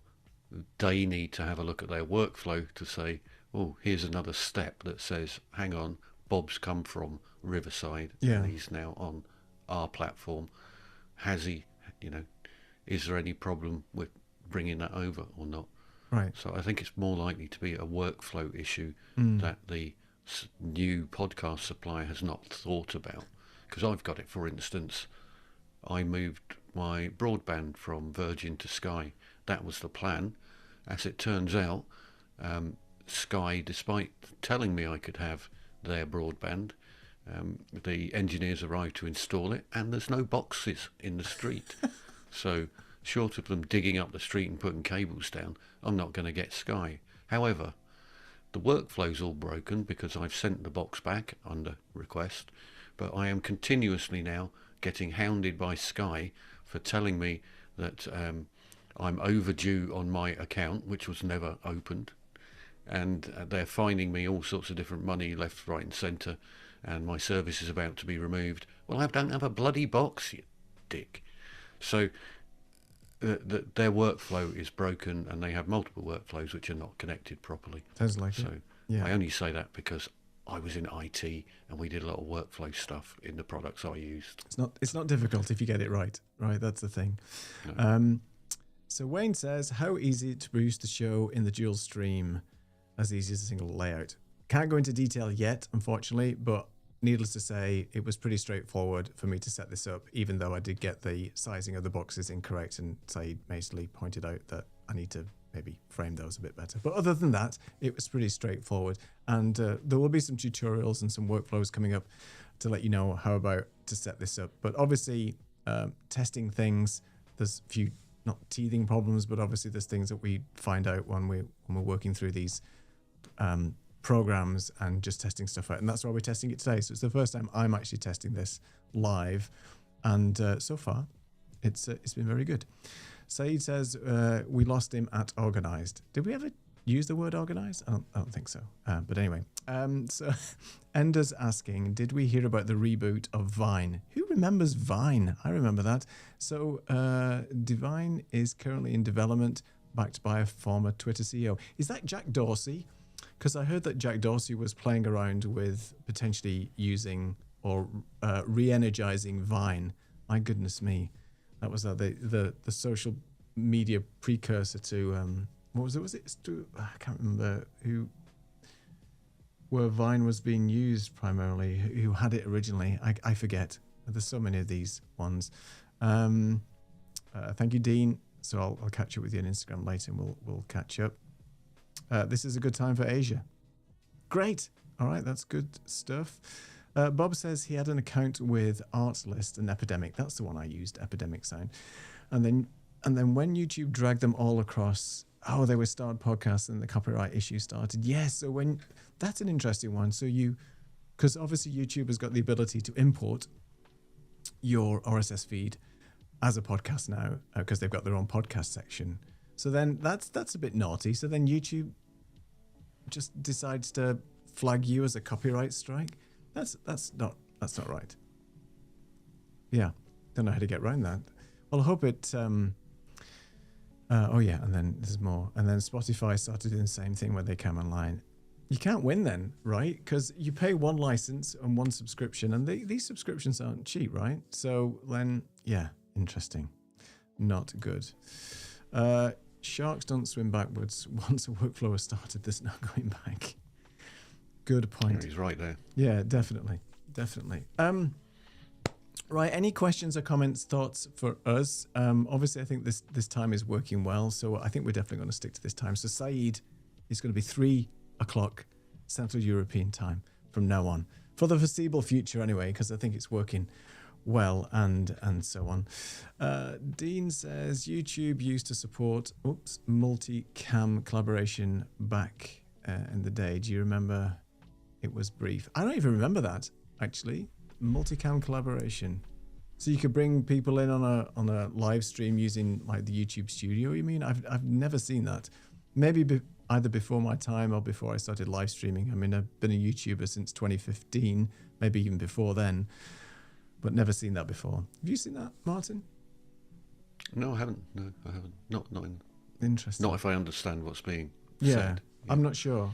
they need to have a look at their workflow to say, oh, here's another step that says, hang on, Bob's come from Riverside, and he's now on our platform. Has he, is there any problem with bringing that over or not? Right. So I think it's more likely to be a workflow issue that the new podcast supplier has not thought about. Because I've got it, for instance, I moved my broadband from Virgin to Sky. That was the plan. As it turns out, Sky, despite telling me I could have their broadband, the engineers arrived to install it, and there's no boxes in the street. So short of them digging up the street and putting cables down, I'm not going to get Sky. However, the workflow's all broken because I've sent the box back under request, but I am continuously now getting hounded by Sky for telling me that I'm overdue on my account, which was never opened, and they're fining me all sorts of different money left, right and centre, and my service is about to be removed. Well, I don't have a bloody box, you dick. So their workflow is broken, and they have multiple workflows which are not connected properly. Sounds like it. Yeah. I only say that because I was in IT and we did a lot of workflow stuff in the products I used. It's not difficult if you get it right. Right, that's the thing. No. So Wayne says, how easy to produce the show in the dual stream? As easy as a single layout. Can't go into detail yet, unfortunately, but needless to say, it was pretty straightforward for me to set this up, even though I did get the sizing of the boxes incorrect, and Saeed basically pointed out that I need to maybe frame those a bit better. But other than that, it was pretty straightforward. And there will be some tutorials and some workflows coming up to let you know how about to set this up. But obviously, testing things, there's a few, not teething problems, but obviously there's things that we find out when we're working through these programs and just testing stuff out, and that's why we're testing it today. So it's the first time I'm actually testing this live, and so far it's been very good. Saeed says we lost him at organized. Did we ever use the word organized? I don't think so, but anyway, so Ender's asking, did we hear about the reboot of Vine? Who remembers Vine? I remember that. So Divine is currently in development, backed by a former Twitter CEO. Is that Jack Dorsey? Because I heard that Jack Dorsey was playing around with potentially using or re-energizing Vine. My goodness me. That was the social media precursor to, what was it? I can't remember where Vine was being used primarily, who had it originally. I forget. There's so many of these ones. Thank you, Dean. So I'll catch up with you on Instagram later, and we'll catch up. This is a good time for Asia. Great. All right, that's good stuff. Bob says he had an account with Artlist and Epidemic. That's the one I used, Epidemic Sound. And then when YouTube dragged them all across, they were starred podcasts and the copyright issue started. Yes, so that's an interesting one. So because obviously YouTube has got the ability to import your RSS feed as a podcast now, because they've got their own podcast section. So then that's a bit naughty. So then YouTube just decides to flag you as a copyright strike. That's not right. Yeah, don't know how to get around that. Well, I hope it. And then there's more. And then Spotify started doing the same thing when they came online. You can't win then, right? Because you pay one license and one subscription, and these subscriptions aren't cheap, right? So then, yeah, interesting. Not good. Sharks don't swim backwards. Once a workflow has started, there's no going back. Good point. Yeah, he's right there. Yeah, definitely. Right, any questions or comments, thoughts for us? Obviously, I think this time is working well, so I think we're definitely going to stick to this time. So Saeed is going to be 3 o'clock Central European time from now on, for the foreseeable future anyway, because I think it's working well and so on. Dean says YouTube used to support multi-cam collaboration back in the day. Do you remember? It was brief. I don't even remember that, actually. Multi-cam collaboration. So you could bring people in on a live stream using like the YouTube studio, you mean? I've never seen that. Maybe either before my time or before I started live streaming. I mean, I've been a YouTuber since 2015, maybe even before then, but never seen that before. Have you seen that, Martin? No, I haven't. No, I haven't. Not in. Interesting. Not if I understand what's being yeah. said. Yeah. I'm not sure,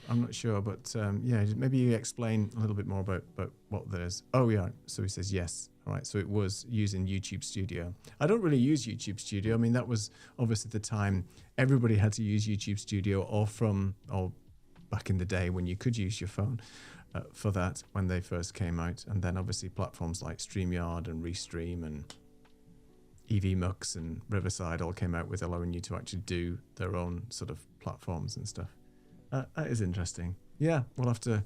but yeah, maybe you explain a little bit more about what there is. Oh yeah, so he says yes. All right, so it was using YouTube Studio. I don't really use YouTube Studio. I mean, that was obviously the time everybody had to use YouTube Studio, or back in the day when you could use your phone for that when they first came out, and then obviously platforms like StreamYard and Restream and EVMux and Riverside all came out with allowing you to actually do their own sort of platforms and stuff. That is interesting. Yeah, we'll have to.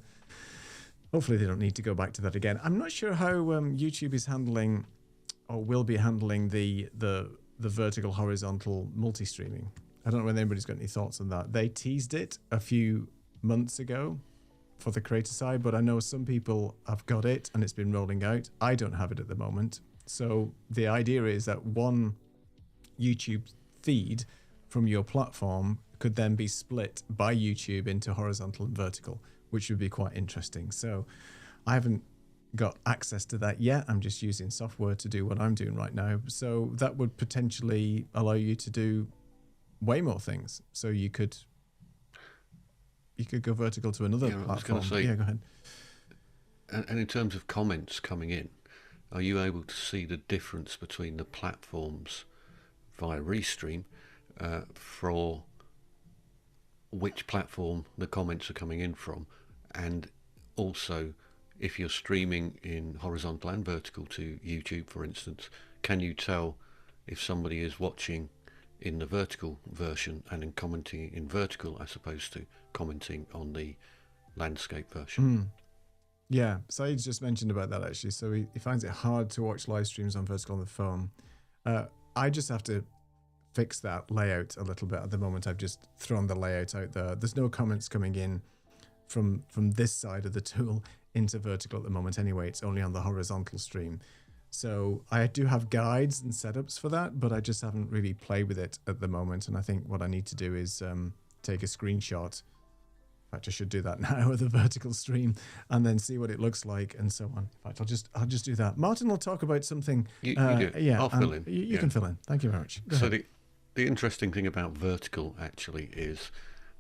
Hopefully, they don't need to go back to that again. I'm not sure how YouTube is handling, or will be handling the vertical horizontal multi-streaming. I don't know whether anybody's got any thoughts on that. They teased it a few months ago for the creator side, but I know some people have got it and it's been rolling out. I don't have it at the moment. So the idea is that one YouTube feed from your platform could then be split by YouTube into horizontal and vertical, which would be quite interesting. So I haven't got access to that yet. I'm just using software to do what I'm doing right now. So that would potentially allow you to do way more things. So you could go vertical to another platform. I was going to say, go ahead. And in terms of comments coming in, are you able to see the difference between the platforms via Restream for which platform the comments are coming in from, and also if you're streaming in horizontal and vertical to YouTube, for instance, can you tell if somebody is watching in the vertical version and then commenting in vertical as opposed to commenting on the landscape version? Yeah, Saeed's just mentioned about that actually. So he finds it hard to watch live streams on vertical on the phone. I just have to fix that layout a little bit. At the moment, I've just thrown the layout out there. There's no comments coming in from this side of the tool into vertical at the moment anyway. It's only on the horizontal stream. So I do have guides and setups for that, but I just haven't really played with it at the moment. And I think what I need to do is take a screenshot. In fact, I should do that now of the vertical stream and then see what it looks like and so on. In fact, I'll just do that. Martin will talk about something. You do. Yeah, I'll fill in. You can fill in. Thank you very much. Go ahead. The interesting thing about vertical actually is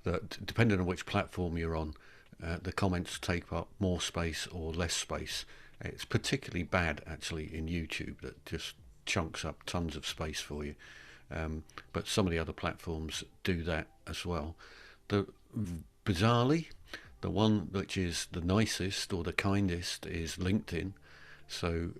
that depending on which platform you're on, the comments take up more space or less space. It's particularly bad actually in YouTube, that just chunks up tons of space for you. But some of the other platforms do that as well. Bizarrely, the one which is the nicest or the kindest is LinkedIn. So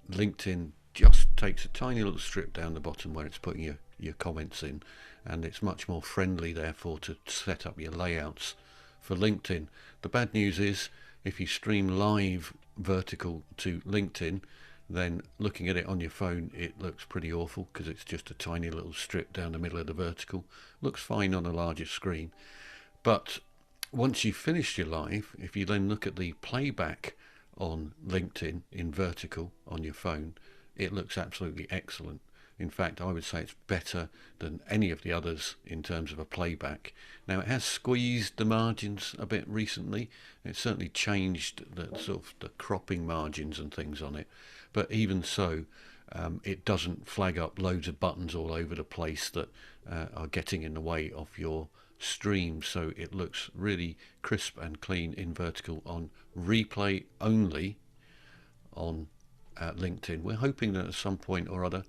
LinkedIn just takes a tiny little strip down the bottom where it's putting your comments in, and it's much more friendly therefore to set up your layouts for LinkedIn. The bad news is if you stream live vertical to LinkedIn, then looking at it on your phone it looks pretty awful because it's just a tiny little strip down the middle of the vertical. Looks fine on a larger screen, but once you've finished your live, if you then look at the playback on LinkedIn in vertical on your phone, it looks absolutely excellent. In fact, I would say it's better than any of the others in terms of a playback. Now, it has squeezed the margins a bit recently. It's certainly changed the sort of the cropping margins and things on it. But even so, it doesn't flag up loads of buttons all over the place that are getting in the way of your stream so it looks really crisp and clean in vertical on replay only on LinkedIn. We're hoping that at some point or other,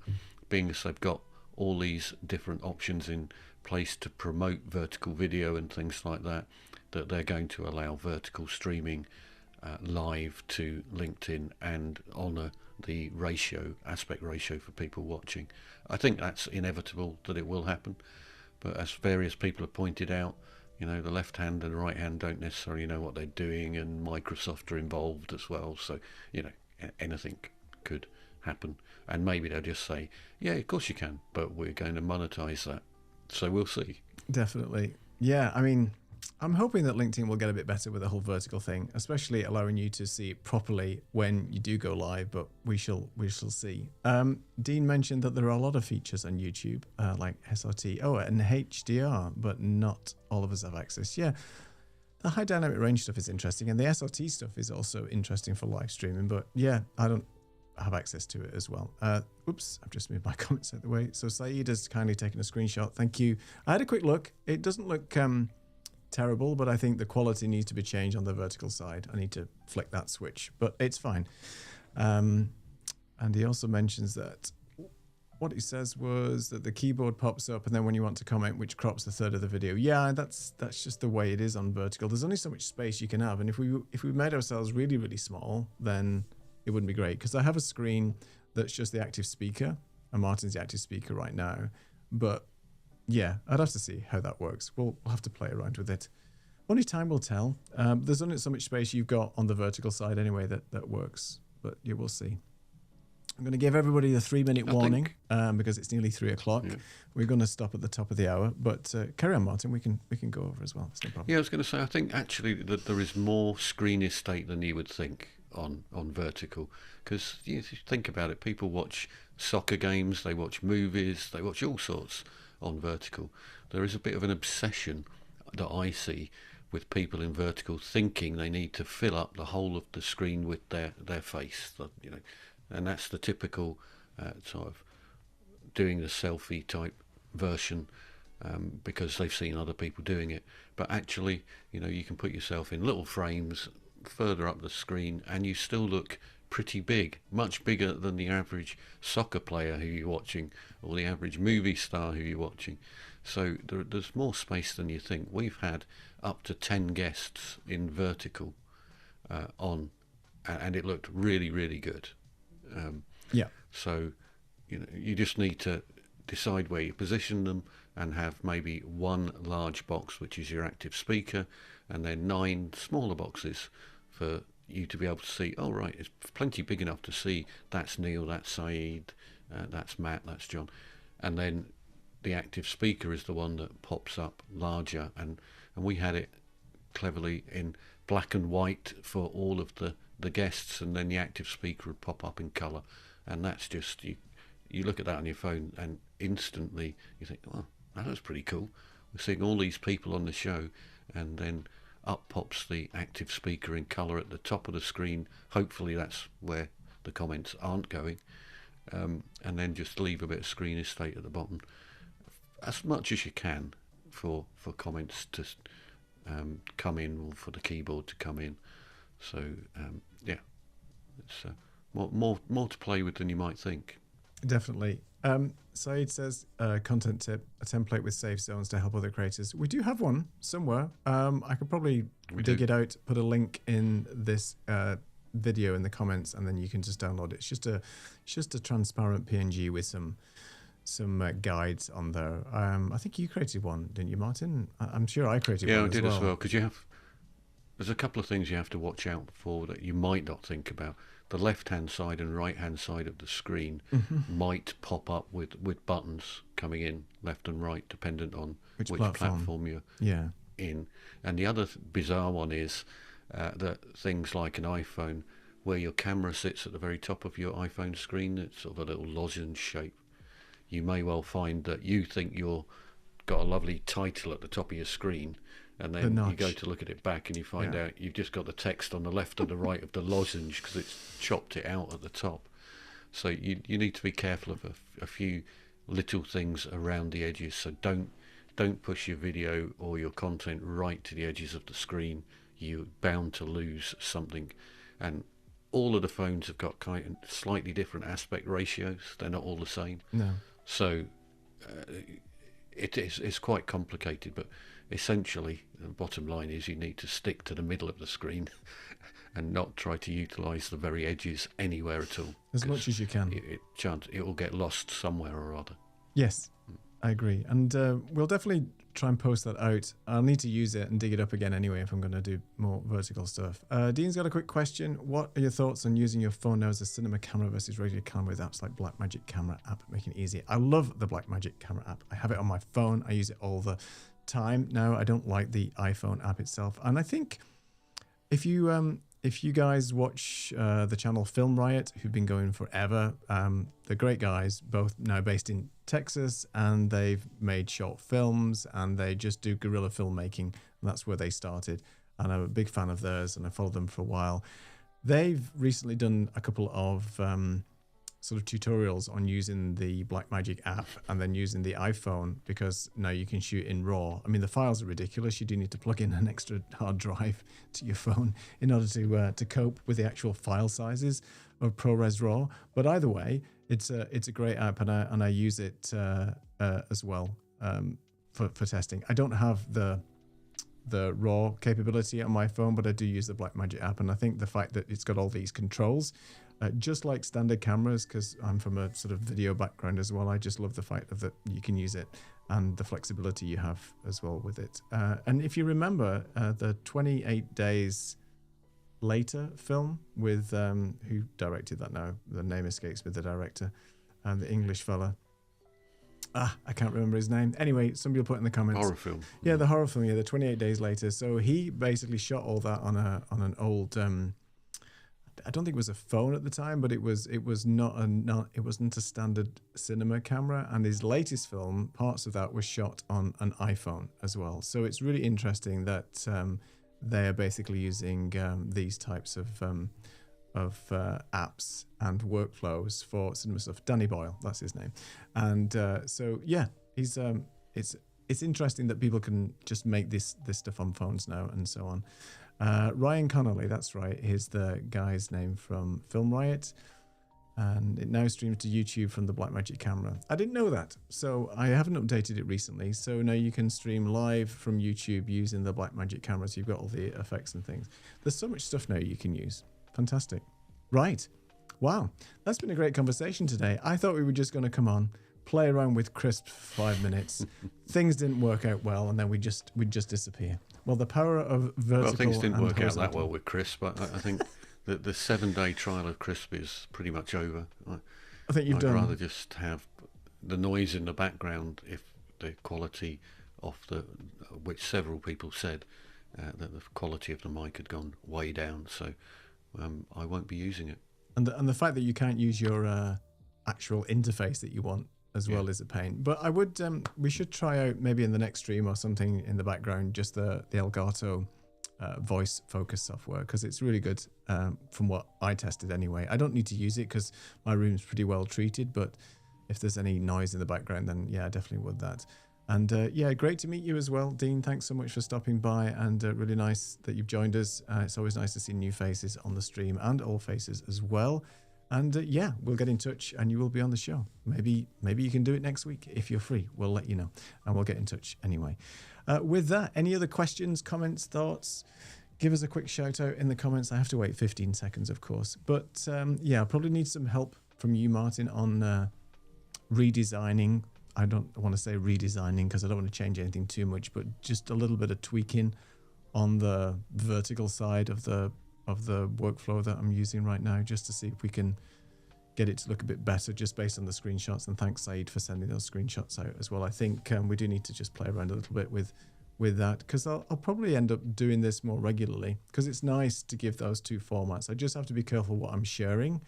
being as they've got all these different options in place to promote vertical video and things like that, that they're going to allow vertical streaming live to LinkedIn and honour the aspect ratio for people watching. I think that's inevitable that it will happen, but as various people have pointed out, the left hand and the right hand don't necessarily know what they're doing, and Microsoft are involved as well, so anything could happen, and maybe they'll just say, yeah, of course you can, but we're going to monetize that. So we'll see. Definitely. Yeah, I mean, I'm hoping that LinkedIn will get a bit better with the whole vertical thing, especially allowing you to see it properly when you do go live, but we shall see. Dean mentioned that there are a lot of features on YouTube, like SRT, and HDR, but not all of us have access. Yeah, the high dynamic range stuff is interesting, and the SRT stuff is also interesting for live streaming, but yeah, I don't have access to it as well. Oops, I've just moved my comments out of the way. So Saeed has kindly taken a screenshot. Thank you. I had a quick look. It doesn't look terrible, but I think the quality needs to be changed on the vertical side. I need to flick that switch, but it's fine. And he also mentions that what he says was that the keyboard pops up, and then when you want to comment, which crops a third of the video. Yeah, that's just the way it is on vertical. There's only so much space you can have, and if we made ourselves really, really small, then it wouldn't be great, because I have a screen that's just the active speaker, and Martin's the active speaker right now. But yeah, I'd have to see how that works. We'll have to play around with it. Only time will tell. There's only so much space you've got on the vertical side anyway that works, but you will see. I'm going to give everybody the 3-minute warning because it's nearly 3 o'clock. Yeah. We're going to stop at the top of the hour, but carry on, Martin. We can go over as well. It's no problem. Yeah, I was going to say, I think actually that there is more screen estate than you would think on vertical, because if you think about it, people watch soccer games, they watch movies, they watch all sorts on vertical. There is a bit of an obsession that I see with people in vertical thinking they need to fill up the whole of the screen with their face, and that's the typical sort of doing the selfie type version because they've seen other people doing it. But actually, you can put yourself in little frames further up the screen and you still look pretty big, much bigger than the average soccer player who you're watching or the average movie star who you're watching. So there's more space than you think. We've had up to 10 guests in vertical on, and it looked really, really good. Yeah. So, you just need to decide where you position them and have maybe one large box, which is your active speaker, and then 9 smaller boxes for you to be able to see, oh, right, it's plenty big enough to see that's Neil, that's Saeed, that's Matt, that's John. And then the active speaker is the one that pops up larger. And we had it cleverly in black and white for all of the guests, and then the active speaker would pop up in colour. And that's just, you look at that on your phone and instantly you think, well, that was pretty cool. We're seeing all these people on the show, and then up pops the active speaker in colour at the top of the screen. Hopefully that's where the comments aren't going. And then just leave a bit of screen estate at the bottom, as much as you can for comments to come in, or for the keyboard to come in. So yeah, it's more to play with than you might think. Definitely. Saeed says, content tip, a template with safe zones to help other creators. We do have one somewhere. I could probably dig it out, put a link in this video in the comments, and then you can just download it. It's just a transparent PNG with some guides on there. I think you created one, didn't you, Martin? I'm sure I created one as well. Yeah, I did as well, because there's a couple of things you have to watch out for that you might not think about. The left-hand side and right-hand side of the screen might pop up with buttons coming in left and right, dependent on which platform you're in. And the other bizarre one is that things like an iPhone, where your camera sits at the very top of your iPhone screen, it's sort of a little lozenge shape. You may well find that you think you've got a lovely title at the top of your screen, and then you go to look at it back and you find out you've just got the text on the left and the right of the lozenge because it's chopped it out at the top. So you need to be careful of a few little things around the edges. So don't don't push your video or your content right to the edges of the screen. You're bound to lose something. And all of the phones have got kind of slightly different aspect ratios. They're not all the same. No. So it's quite complicated, but essentially the bottom line is you need to stick to the middle of the screen and not try to utilize the very edges anywhere at all. As much as you can. It will get lost somewhere or other. Yes, I agree. And we'll definitely try and post that out. I'll need to use it and dig it up again anyway if I'm going to do more vertical stuff. Dean's got a quick question. What are your thoughts on using your phone now as a cinema camera versus regular camera with apps like Blackmagic Camera app, making it easier? I love the Blackmagic Camera app. I have it on my phone. I use it all the time now. I don't like the iPhone app itself. And I think if you guys watch the channel Film Riot, who've been going forever, they're great guys, both now based in Texas, and they've made short films, and they just do guerrilla filmmaking, and that's where they started. And I'm a big fan of theirs, and I followed them for a while. They've recently done a couple of sort of tutorials on using the Blackmagic app and then using the iPhone, because now you can shoot in RAW. I mean, the files are ridiculous. You do need to plug in an extra hard drive to your phone in order to cope with the actual file sizes of ProRes RAW. But either way, it's a great app, and I use it as well for testing. I don't have the RAW capability on my phone, but I do use the Blackmagic app, and I think the fact that it's got all these controls, just like standard cameras, because I'm from a sort of video background as well, I just love the fact that you can use it and the flexibility you have as well with it. And if you remember the 28 Days Later film with who directed that now? The name escapes me, the director, the English fella. I can't remember his name. Anyway, somebody will put in the comments. Horror film. Yeah, the horror film. Yeah, the 28 Days Later. So he basically shot all that on an old. I don't think it was a phone at the time, but it wasn't a standard cinema camera. And his latest film, parts of that was shot on an iPhone as well. So it's really interesting that they are basically using these types of apps and workflows for cinema stuff. Danny Boyle, that's his name. And so yeah, he's it's interesting that people can just make this stuff on phones now and so on. Ryan Connolly, that's right, here's the guy's name from Film Riot, and it now streams to YouTube from the Blackmagic camera. I didn't know that, so I haven't updated it recently. So now you can stream live from YouTube using the Blackmagic camera, so you've got all the effects and things. There's so much stuff now you can use. Fantastic. Right. Wow. That's been a great conversation today. I thought we were just going to come on, play around with Crisp for 5 minutes. Things didn't work out well, and then we'd just disappear. Well, the power of vertical. Well, things didn't work out that horizontal. well with Crisp. I think that the 7-day trial of Crisp is pretty much over. I think I'd rather just have the noise in the background if the quality of which several people said that the quality of the mic had gone way down. So I won't be using it. And the fact that you can't use your actual interface that you want as well is a pain. But I would, we should try out maybe in the next stream or something in the background, just the Elgato voice focus software, because it's really good from what I tested anyway. I don't need to use it because my room's pretty well treated, but if there's any noise in the background, then yeah, I definitely would that. And yeah, great to meet you as well, Dean. Thanks so much for stopping by, and really nice that you've joined us. It's always nice to see new faces on the stream, and old faces as well. And yeah, we'll get in touch and you will be on the show. Maybe you can do it next week if you're free. We'll let you know and we'll get in touch anyway. With that, any other questions, comments, thoughts? Give us a quick shout out in the comments. I have to wait 15 seconds, of course. But yeah, I probably need some help from you, Martin, on redesigning. I don't want to say redesigning because I don't want to change anything too much, but just a little bit of tweaking on the vertical side of the workflow that I'm using right now, just to see if we can get it to look a bit better just based on the screenshots. And thanks, Saeed, for sending those screenshots out as well. I think we do need to just play around a little bit with that, because I'll probably end up doing this more regularly, because it's nice to give those two formats. I just have to be careful what I'm sharing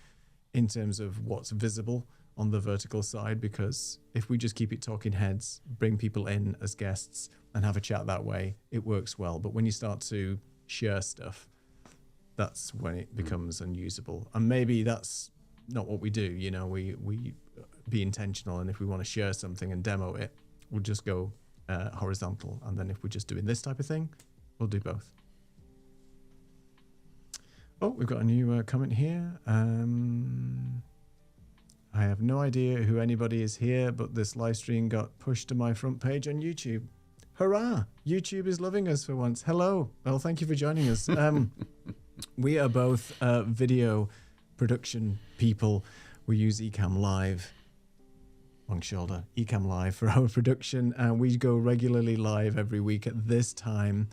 in terms of what's visible on the vertical side, because if we just keep it talking heads, bring people in as guests and have a chat that way, it works well. But when you start to share stuff, that's when it becomes unusable. And maybe that's not what we do. We be intentional, and if we want to share something and demo it, we'll just go horizontal. And then if we're just doing this type of thing, we'll do both. Oh, we've got a new comment here. I have no idea who anybody is here, but this live stream got pushed to my front page on YouTube. Hurrah! YouTube is loving us for once. Hello. Well, thank you for joining us. We are both video production people. We use Ecamm Live, long shoulder, Ecamm Live for our production. And we go regularly live every week at this time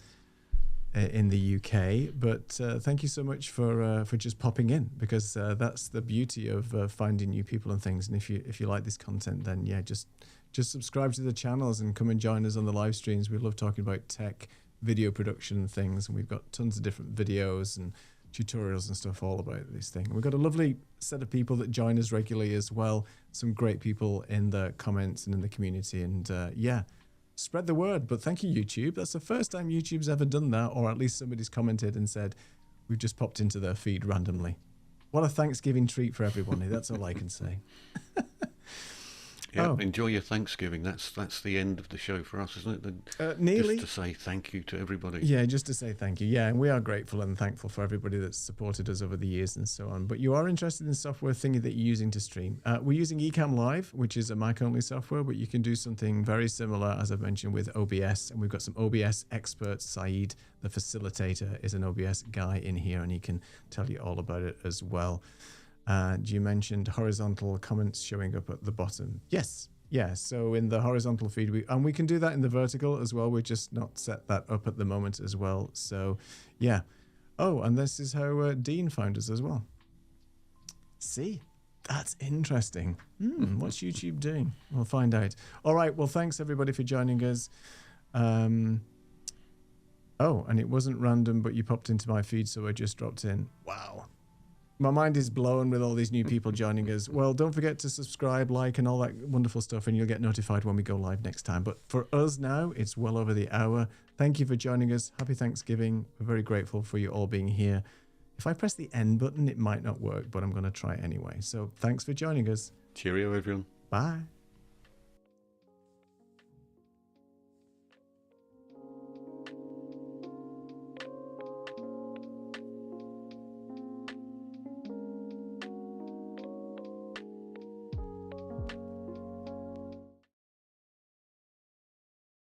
in the UK, but thank you so much for just popping in, because that's the beauty of finding new people and things. And if you like this content, then yeah, just subscribe to the channels and come and join us on the live streams. We love talking about tech, video production and things, and we've got tons of different videos and tutorials and stuff all about this thing. We've got a lovely set of people that join us regularly as well. Some great people in the comments and in the community, and yeah. Spread the word. But thank you, YouTube. That's the first time YouTube's ever done that, or at least somebody's commented and said, we've just popped into their feed randomly. What a Thanksgiving treat for everybody. That's all I can say. Yeah, enjoy your Thanksgiving. That's the end of the show for us, isn't it? Nearly. Just to say thank you to everybody. Yeah, just to say thank you. Yeah, and we are grateful and thankful for everybody that's supported us over the years and so on. But you are interested in software thingy that you're using to stream. We're using Ecamm Live, which is a Mac-only software, but you can do something very similar, as I've mentioned, with OBS. And we've got some OBS experts. Saeed, the facilitator, is an OBS guy in here, and he can tell you all about it as well. You mentioned horizontal comments showing up at the bottom. Yes. Yeah, so in the horizontal feed, we can do that in the vertical as well. We're just not set that up at the moment as well. So yeah. Oh, and this is how Dean found us as well. See, that's interesting. What's YouTube doing? We'll find out. All right. Well, thanks everybody for joining us. Oh, and it wasn't random, but you popped into my feed, so I just dropped in. Wow. My mind is blown with all these new people joining us. Well, don't forget to subscribe, like, and all that wonderful stuff, and you'll get notified when we go live next time. But for us now, it's well over the hour. Thank you for joining us. Happy Thanksgiving. We're very grateful for you all being here. If I press the end button, it might not work, but I'm going to try it anyway. So thanks for joining us. Cheerio, everyone. Bye.